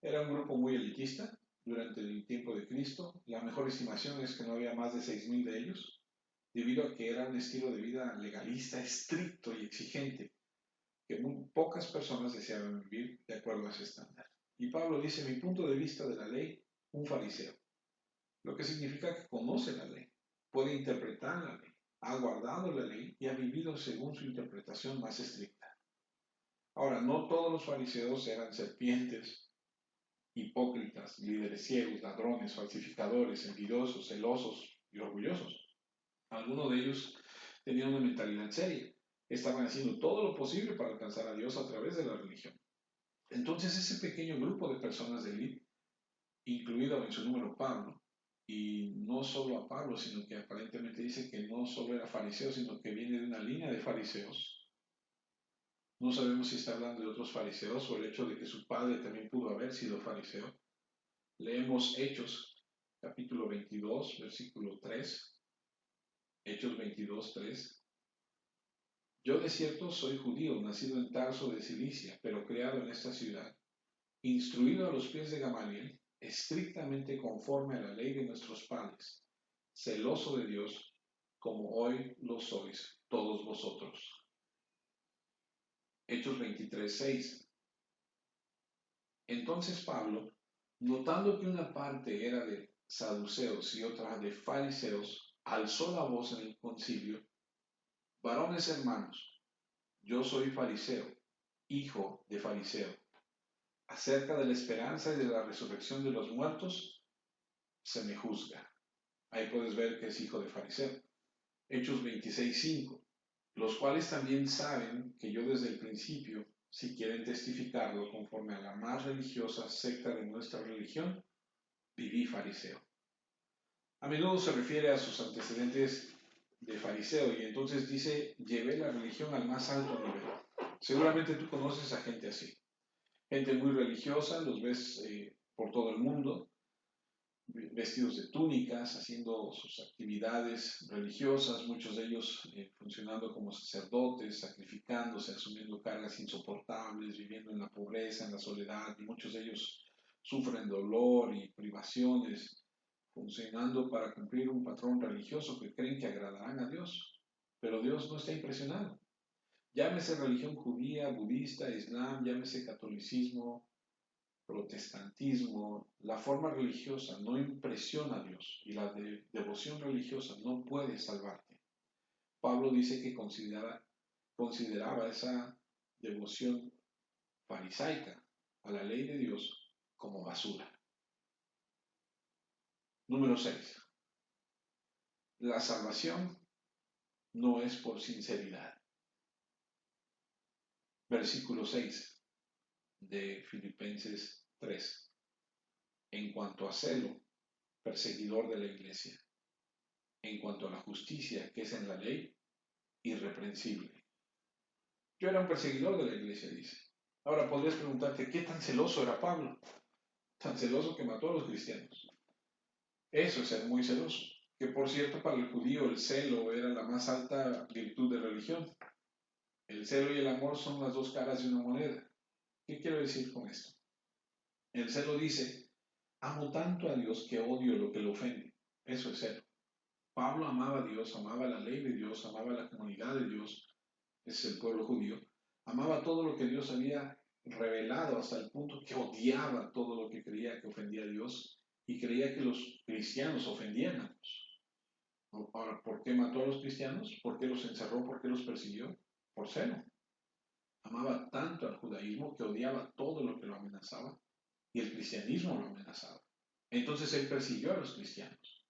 Era un grupo muy elitista durante el tiempo de Cristo. La mejor estimación es que no había más de 6.000 de ellos, debido a que era un estilo de vida legalista, estricto y exigente, que muy pocas personas deseaban vivir de acuerdo a ese estándar. Y Pablo dice, mi punto de vista de la ley, un fariseo, lo que significa que conoce la ley, puede interpretar la ley, ha guardado la ley y ha vivido según su interpretación más estricta. Ahora, no todos los fariseos eran serpientes, hipócritas, líderes ciegos, ladrones, falsificadores, envidiosos, celosos y orgullosos. Algunos de ellos tenían una mentalidad seria. Estaban haciendo todo lo posible para alcanzar a Dios a través de la religión. Entonces ese pequeño grupo de personas de élite, incluido en su número Pablo, y no solo a Pablo, sino que aparentemente dice que no solo era fariseo, sino que viene de una línea de fariseos. No sabemos si está hablando de otros fariseos o el hecho de que su padre también pudo haber sido fariseo. Leemos Hechos, capítulo 22, versículo 3. Hechos 22, 3. Yo de cierto soy judío, nacido en Tarso de Cilicia, pero criado en esta ciudad, instruido a los pies de Gamaliel, estrictamente conforme a la ley de nuestros padres, celoso de Dios, como hoy lo sois todos vosotros. Hechos 23, 6. Entonces Pablo, notando que una parte era de saduceos y otra de fariseos, alzó la voz en el concilio: varones hermanos, yo soy fariseo, hijo de fariseo. Acerca de la esperanza y de la resurrección de los muertos, se me juzga. Ahí puedes ver que es hijo de fariseo. Hechos 26:5. Los cuales también saben que yo desde el principio, si quieren testificarlo conforme a la más religiosa secta de nuestra religión, viví fariseo. A menudo se refiere a sus antecedentes de fariseo y entonces dice, llevé la religión al más alto nivel. Seguramente tú conoces a gente así. Gente muy religiosa, los ves por todo el mundo, vestidos de túnicas, haciendo sus actividades religiosas, muchos de ellos funcionando como sacerdotes, sacrificándose, asumiendo cargas insoportables, viviendo en la pobreza, en la soledad, y muchos de ellos sufren dolor y privaciones, funcionando para cumplir un patrón religioso que creen que agradarán a Dios, pero Dios no está impresionado. Llámese religión judía, budista, islam, llámese catolicismo, protestantismo, la forma religiosa no impresiona a Dios y la devoción religiosa no puede salvarte. Pablo dice que consideraba esa devoción farisaica a la ley de Dios como basura. Número 6. La salvación no es por sinceridad. Versículo 6 de Filipenses 3. En cuanto a celo, perseguidor de la iglesia. En cuanto a la justicia que es en la ley, irreprensible. Yo era un perseguidor de la iglesia, dice. Ahora podrías preguntarte, ¿qué tan celoso era Pablo? Tan celoso que mató a los cristianos. Eso es ser muy celoso. Que por cierto, para el judío el celo era la más alta virtud de religión. El celo y el amor son las dos caras de una moneda. ¿Qué quiero decir con esto? El celo dice, amo tanto a Dios que odio lo que lo ofende. Eso es celo. Pablo amaba a Dios, amaba la ley de Dios, amaba la comunidad de Dios, es el pueblo judío, amaba todo lo que Dios había revelado hasta el punto que odiaba todo lo que creía que ofendía a Dios y creía que los cristianos ofendían a Dios. Ahora, ¿por qué mató a los cristianos? ¿Por qué los encerró? ¿Por qué los persiguió? Por celo. Amaba tanto al judaísmo que odiaba todo lo que lo amenazaba y el cristianismo lo amenazaba. Entonces él persiguió a los cristianos.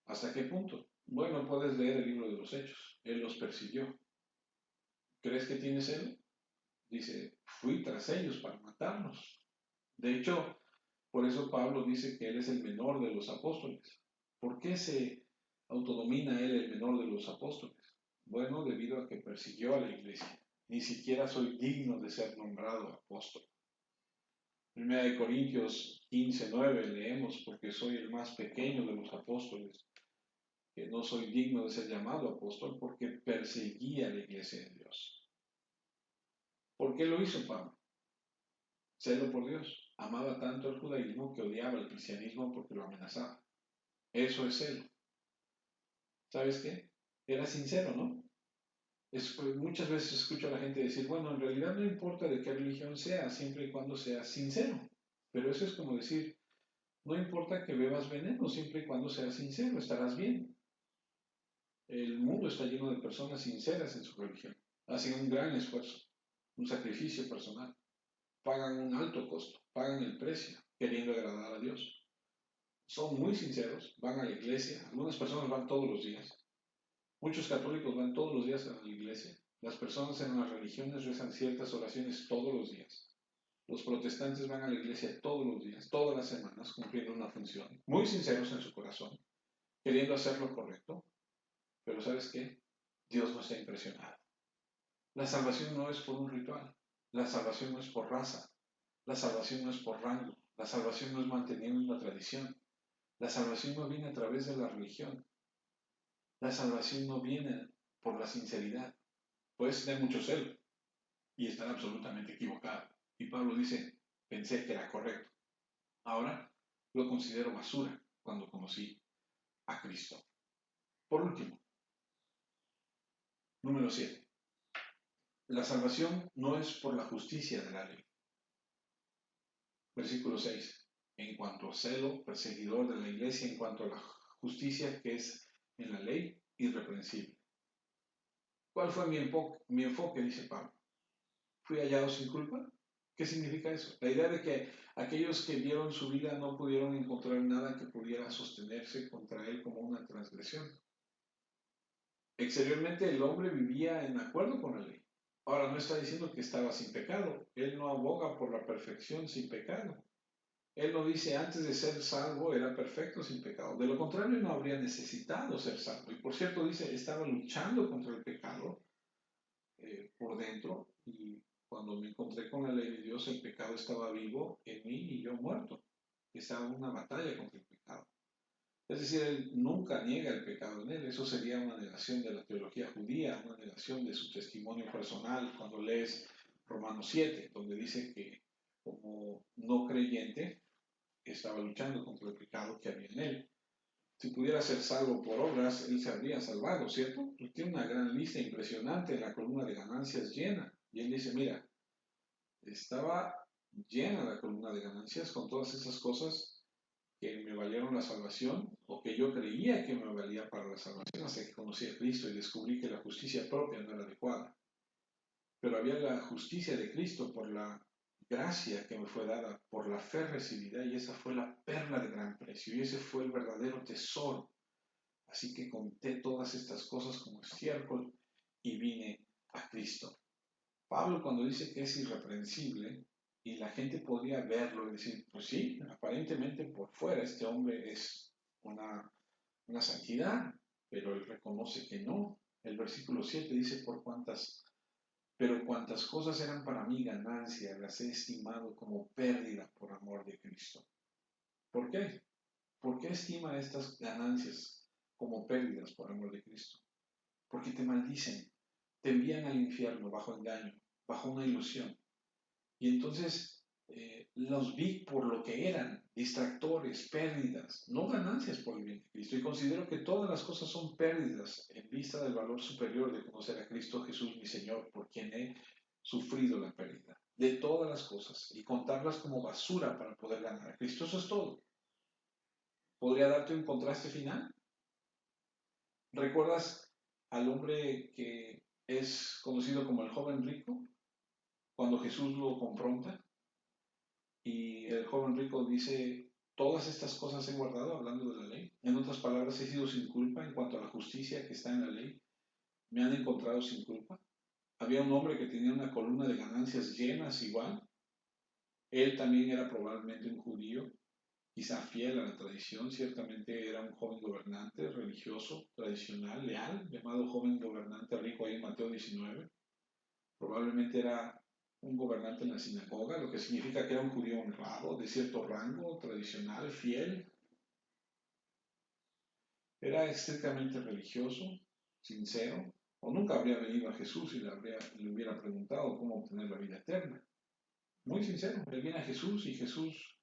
¿Hasta qué punto? Bueno, puedes leer el libro de los Hechos. Él los persiguió. ¿Crees que tiene celo? Dice, fui tras ellos para matarlos. De hecho, por eso Pablo dice que él es el menor de los apóstoles. ¿Por qué se autodomina él el menor de los apóstoles? Bueno, debido a que persiguió a la iglesia. Ni siquiera soy digno de ser nombrado apóstol. Primera de Corintios 15:9 leemos, porque soy el más pequeño de los apóstoles, que no soy digno de ser llamado apóstol porque perseguí a la iglesia de Dios. ¿Por qué lo hizo Pablo? Celo por Dios. Amaba tanto el judaísmo que odiaba el cristianismo porque lo amenazaba. Eso es celo. ¿Sabes qué? Era sincero, ¿no? Muchas veces escucho a la gente decir, bueno, en realidad no importa de qué religión sea, siempre y cuando sea sincero. Pero eso es como decir, no importa que bebas veneno, siempre y cuando seas sincero, estarás bien. El mundo está lleno de personas sinceras en su religión. Hacen un gran esfuerzo, un sacrificio personal. Pagan un alto costo, pagan el precio, queriendo agradar a Dios. Son muy sinceros, van a la iglesia, algunas personas van todos los días. Muchos católicos van todos los días a la iglesia. Las personas en las religiones rezan ciertas oraciones todos los días. Los protestantes van a la iglesia todos los días, todas las semanas, cumpliendo una función, muy sinceros en su corazón, queriendo hacer lo correcto, pero ¿sabes qué? Dios no está impresionado. La salvación no es por un ritual, la salvación no es por raza, la salvación no es por rango, la salvación no es manteniendo una tradición, la salvación no viene a través de la religión, la salvación no viene por la sinceridad. Puedes tener mucho celo y estar absolutamente equivocado. Y Pablo dice, pensé que era correcto. Ahora lo considero basura cuando conocí a Cristo. Por último, número 7. La salvación no es por la justicia de la ley. Versículo 6. En cuanto a celo, perseguidor de la iglesia, en cuanto a la justicia que es en la ley, irreprensible. ¿Cuál fue mi enfoque? Dice Pablo. ¿Fui hallado sin culpa? ¿Qué significa eso? La idea de que aquellos que vieron su vida no pudieron encontrar nada que pudiera sostenerse contra él como una transgresión. Exteriormente el hombre vivía en acuerdo con la ley. Ahora no está diciendo que estaba sin pecado. Él no aboga por la perfección sin pecado. Él no dice antes de ser salvo era perfecto sin pecado. De lo contrario no habría necesitado ser salvo. Y por cierto dice, estaba luchando contra el pecado por dentro y cuando me encontré con la ley de Dios el pecado estaba vivo en mí y yo muerto. Estaba en una batalla contra el pecado. Es decir, él nunca niega el pecado en él. Eso sería una negación de la teología judía, una negación de su testimonio personal cuando lees Romanos 7, donde dice que como no creyente estaba luchando contra el pecado que había en él. Si pudiera ser salvo por obras, él se habría salvado, ¿cierto? Él tiene una gran lista impresionante en la columna de ganancias llena. Y él dice, mira, estaba llena la columna de ganancias con todas esas cosas que me valieron la salvación o que yo creía que me valía para la salvación hasta que conocí a Cristo y descubrí que la justicia propia no era adecuada. Pero había la justicia de Cristo por la gracia que me fue dada, por la fe recibida, y esa fue la perla de gran precio, y ese fue el verdadero tesoro. Así que conté todas estas cosas como estiércol y vine a Cristo. Pablo cuando dice que es irreprensible, y la gente podría verlo y decir, pues sí, aparentemente por fuera este hombre es una santidad, pero él reconoce que no. El versículo 7 dice, pero cuantas cosas eran para mí ganancia, las he estimado como pérdida por amor de Cristo. ¿Por qué? ¿Por qué estima estas ganancias como pérdidas por amor de Cristo? Porque te maldicen, te envían al infierno bajo engaño, bajo una ilusión. Y entonces los vi por lo que eran, distractores, pérdidas, no ganancias por el bien de Cristo. Y considero que todas las cosas son pérdidas en vista del valor superior de conocer a Cristo Jesús, mi Señor, por quien he sufrido la pérdida de todas las cosas y contarlas como basura para poder ganar a Cristo. Eso es todo. ¿Podría darte un contraste final? ¿Recuerdas al hombre que es conocido como el joven rico? Cuando Jesús lo confronta y el joven rico dice, todas estas cosas he guardado hablando de la ley. En otras palabras, he sido sin culpa en cuanto a la justicia que está en la ley. Me han encontrado sin culpa. Había un hombre que tenía una columna de ganancias llenas igual. Él también era probablemente un judío, quizá fiel a la tradición. Ciertamente era un joven gobernante, religioso, tradicional, leal, llamado joven gobernante rico ahí en Mateo 19. Probablemente era un gobernante en la sinagoga, lo que significa que era un judío honrado, de cierto rango, tradicional, fiel. Era estrictamente religioso, sincero, o nunca habría venido a Jesús y le hubiera preguntado cómo obtener la vida eterna. Muy sincero, él viene a Jesús y Jesús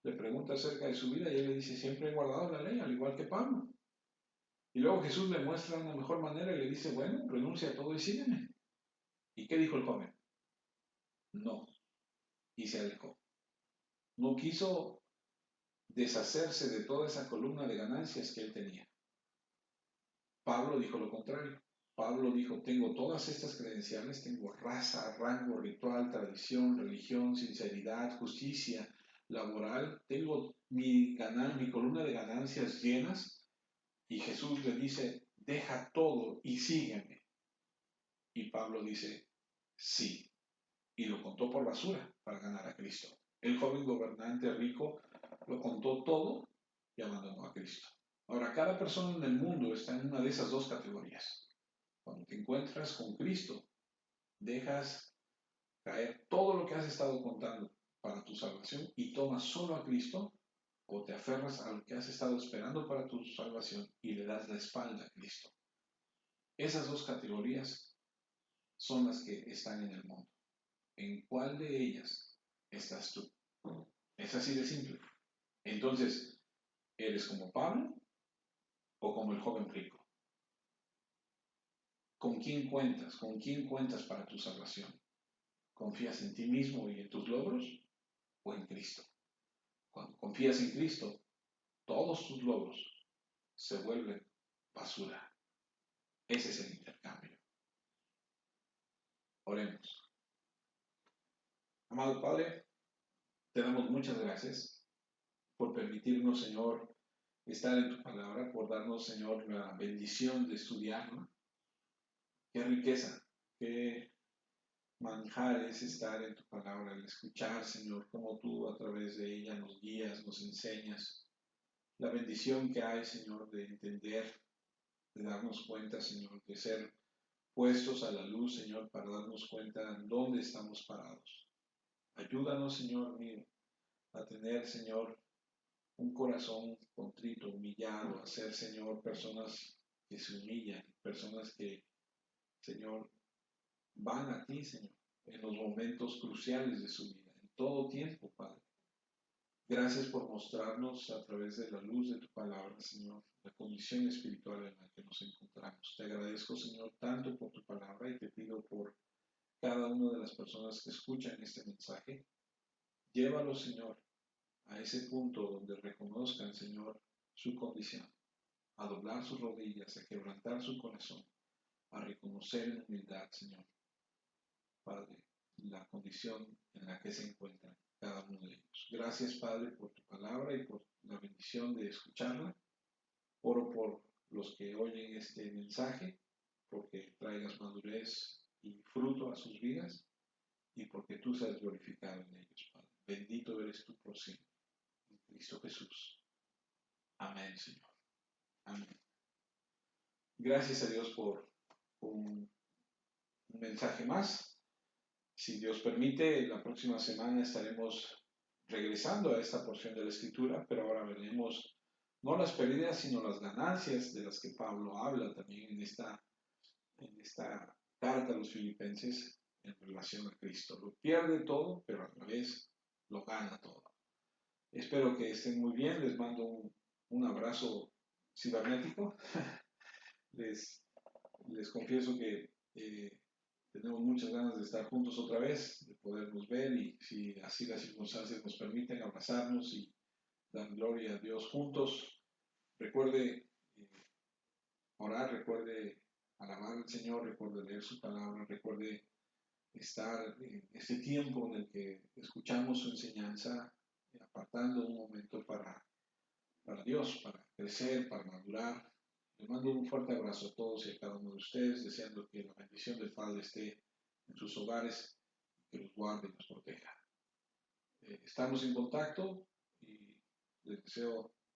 le pregunta acerca de su vida y él le dice, siempre he guardado la ley, al igual que Pablo. Y luego Jesús le muestra una mejor manera y le dice, bueno, renuncia a todo y sígueme. ¿Y qué dijo el joven? No, y se alejó. No quiso deshacerse de toda esa columna de ganancias que él tenía. Pablo dijo lo contrario. Pablo dijo, tengo todas estas credenciales, tengo raza, rango, ritual, tradición, religión, sinceridad, justicia laboral, tengo mi columna de ganancias llenas, y Jesús le dice, deja todo y sígueme. Y Pablo dice, sí, y lo contó por basura para ganar a Cristo. El joven gobernante rico lo contó todo y abandonó a Cristo. Ahora, cada persona en el mundo está en una de esas dos categorías. Cuando te encuentras con Cristo, dejas caer todo lo que has estado contando para tu salvación y tomas solo a Cristo, o te aferras a lo que has estado esperando para tu salvación y le das la espalda a Cristo. Esas dos categorías son las que están en el mundo. ¿En cuál de ellas estás tú? Es así de simple. Entonces, ¿eres como Pablo o como el joven rico? ¿Con quién cuentas? ¿Con quién cuentas para tu salvación? ¿Confías en ti mismo y en tus logros o en Cristo? Cuando confías en Cristo, todos tus logros se vuelven basura. Ese es el intercambio. Oremos. Amado Padre, te damos muchas gracias por permitirnos, Señor, estar en tu palabra, por darnos, Señor, la bendición de estudiarla. Qué riqueza, qué manjar es estar en tu palabra, el escuchar, Señor, cómo tú a través de ella nos guías, nos enseñas. La bendición que hay, Señor, de entender, de darnos cuenta, Señor, de ser puestos a la luz, Señor, para darnos cuenta en dónde estamos parados. Ayúdanos, Señor mío, a tener, Señor, un corazón contrito, humillado, a ser, Señor, personas que se humillan, personas que, Señor, van a ti, Señor, en los momentos cruciales de su vida, en todo tiempo, Padre. Gracias por mostrarnos a través de la luz de tu palabra, Señor, la condición espiritual en la que nos encontramos. Te agradezco, Señor, tanto por tu palabra y te pido por cada una de las personas que escuchan este mensaje. Llévalo, Señor, a ese punto donde reconozcan, Señor, su condición, a doblar sus rodillas, a quebrantar su corazón, a reconocer en humildad, Señor, Padre, la condición en la que se encuentran cada uno de ellos. Gracias, Padre, por tu palabra y por la bendición de escucharla. Oro por los que oyen este mensaje, porque traigas madurez y fruto a sus vidas y porque tú seas glorificado en ellos, Padre. Bendito eres tú por siempre. En Cristo Jesús. Amén, Señor. Amén. Gracias a Dios por un mensaje más. Si Dios permite, la próxima semana estaremos regresando a esta porción de la Escritura, pero ahora veremos no las pérdidas, sino las ganancias de las que Pablo habla también en esta carta a los filipenses en relación a Cristo. Lo pierde todo, pero a la vez lo gana todo. Espero que estén muy bien. Les mando un abrazo cibernético. Les confieso que tenemos muchas ganas de estar juntos otra vez, de podernos ver y si así las circunstancias nos permiten abrazarnos y dar gloria a Dios juntos. Recuerde orar, recuerde alabar al Señor, recuerde leer su palabra, recuerde estar en este tiempo en el que escuchamos su enseñanza, apartando un momento para Dios, para crecer, para madurar. Les mando un fuerte abrazo a todos y a cada uno de ustedes, deseando que la bendición del Padre esté en sus hogares, que los guarde y los proteja. Estamos en contacto y les deseo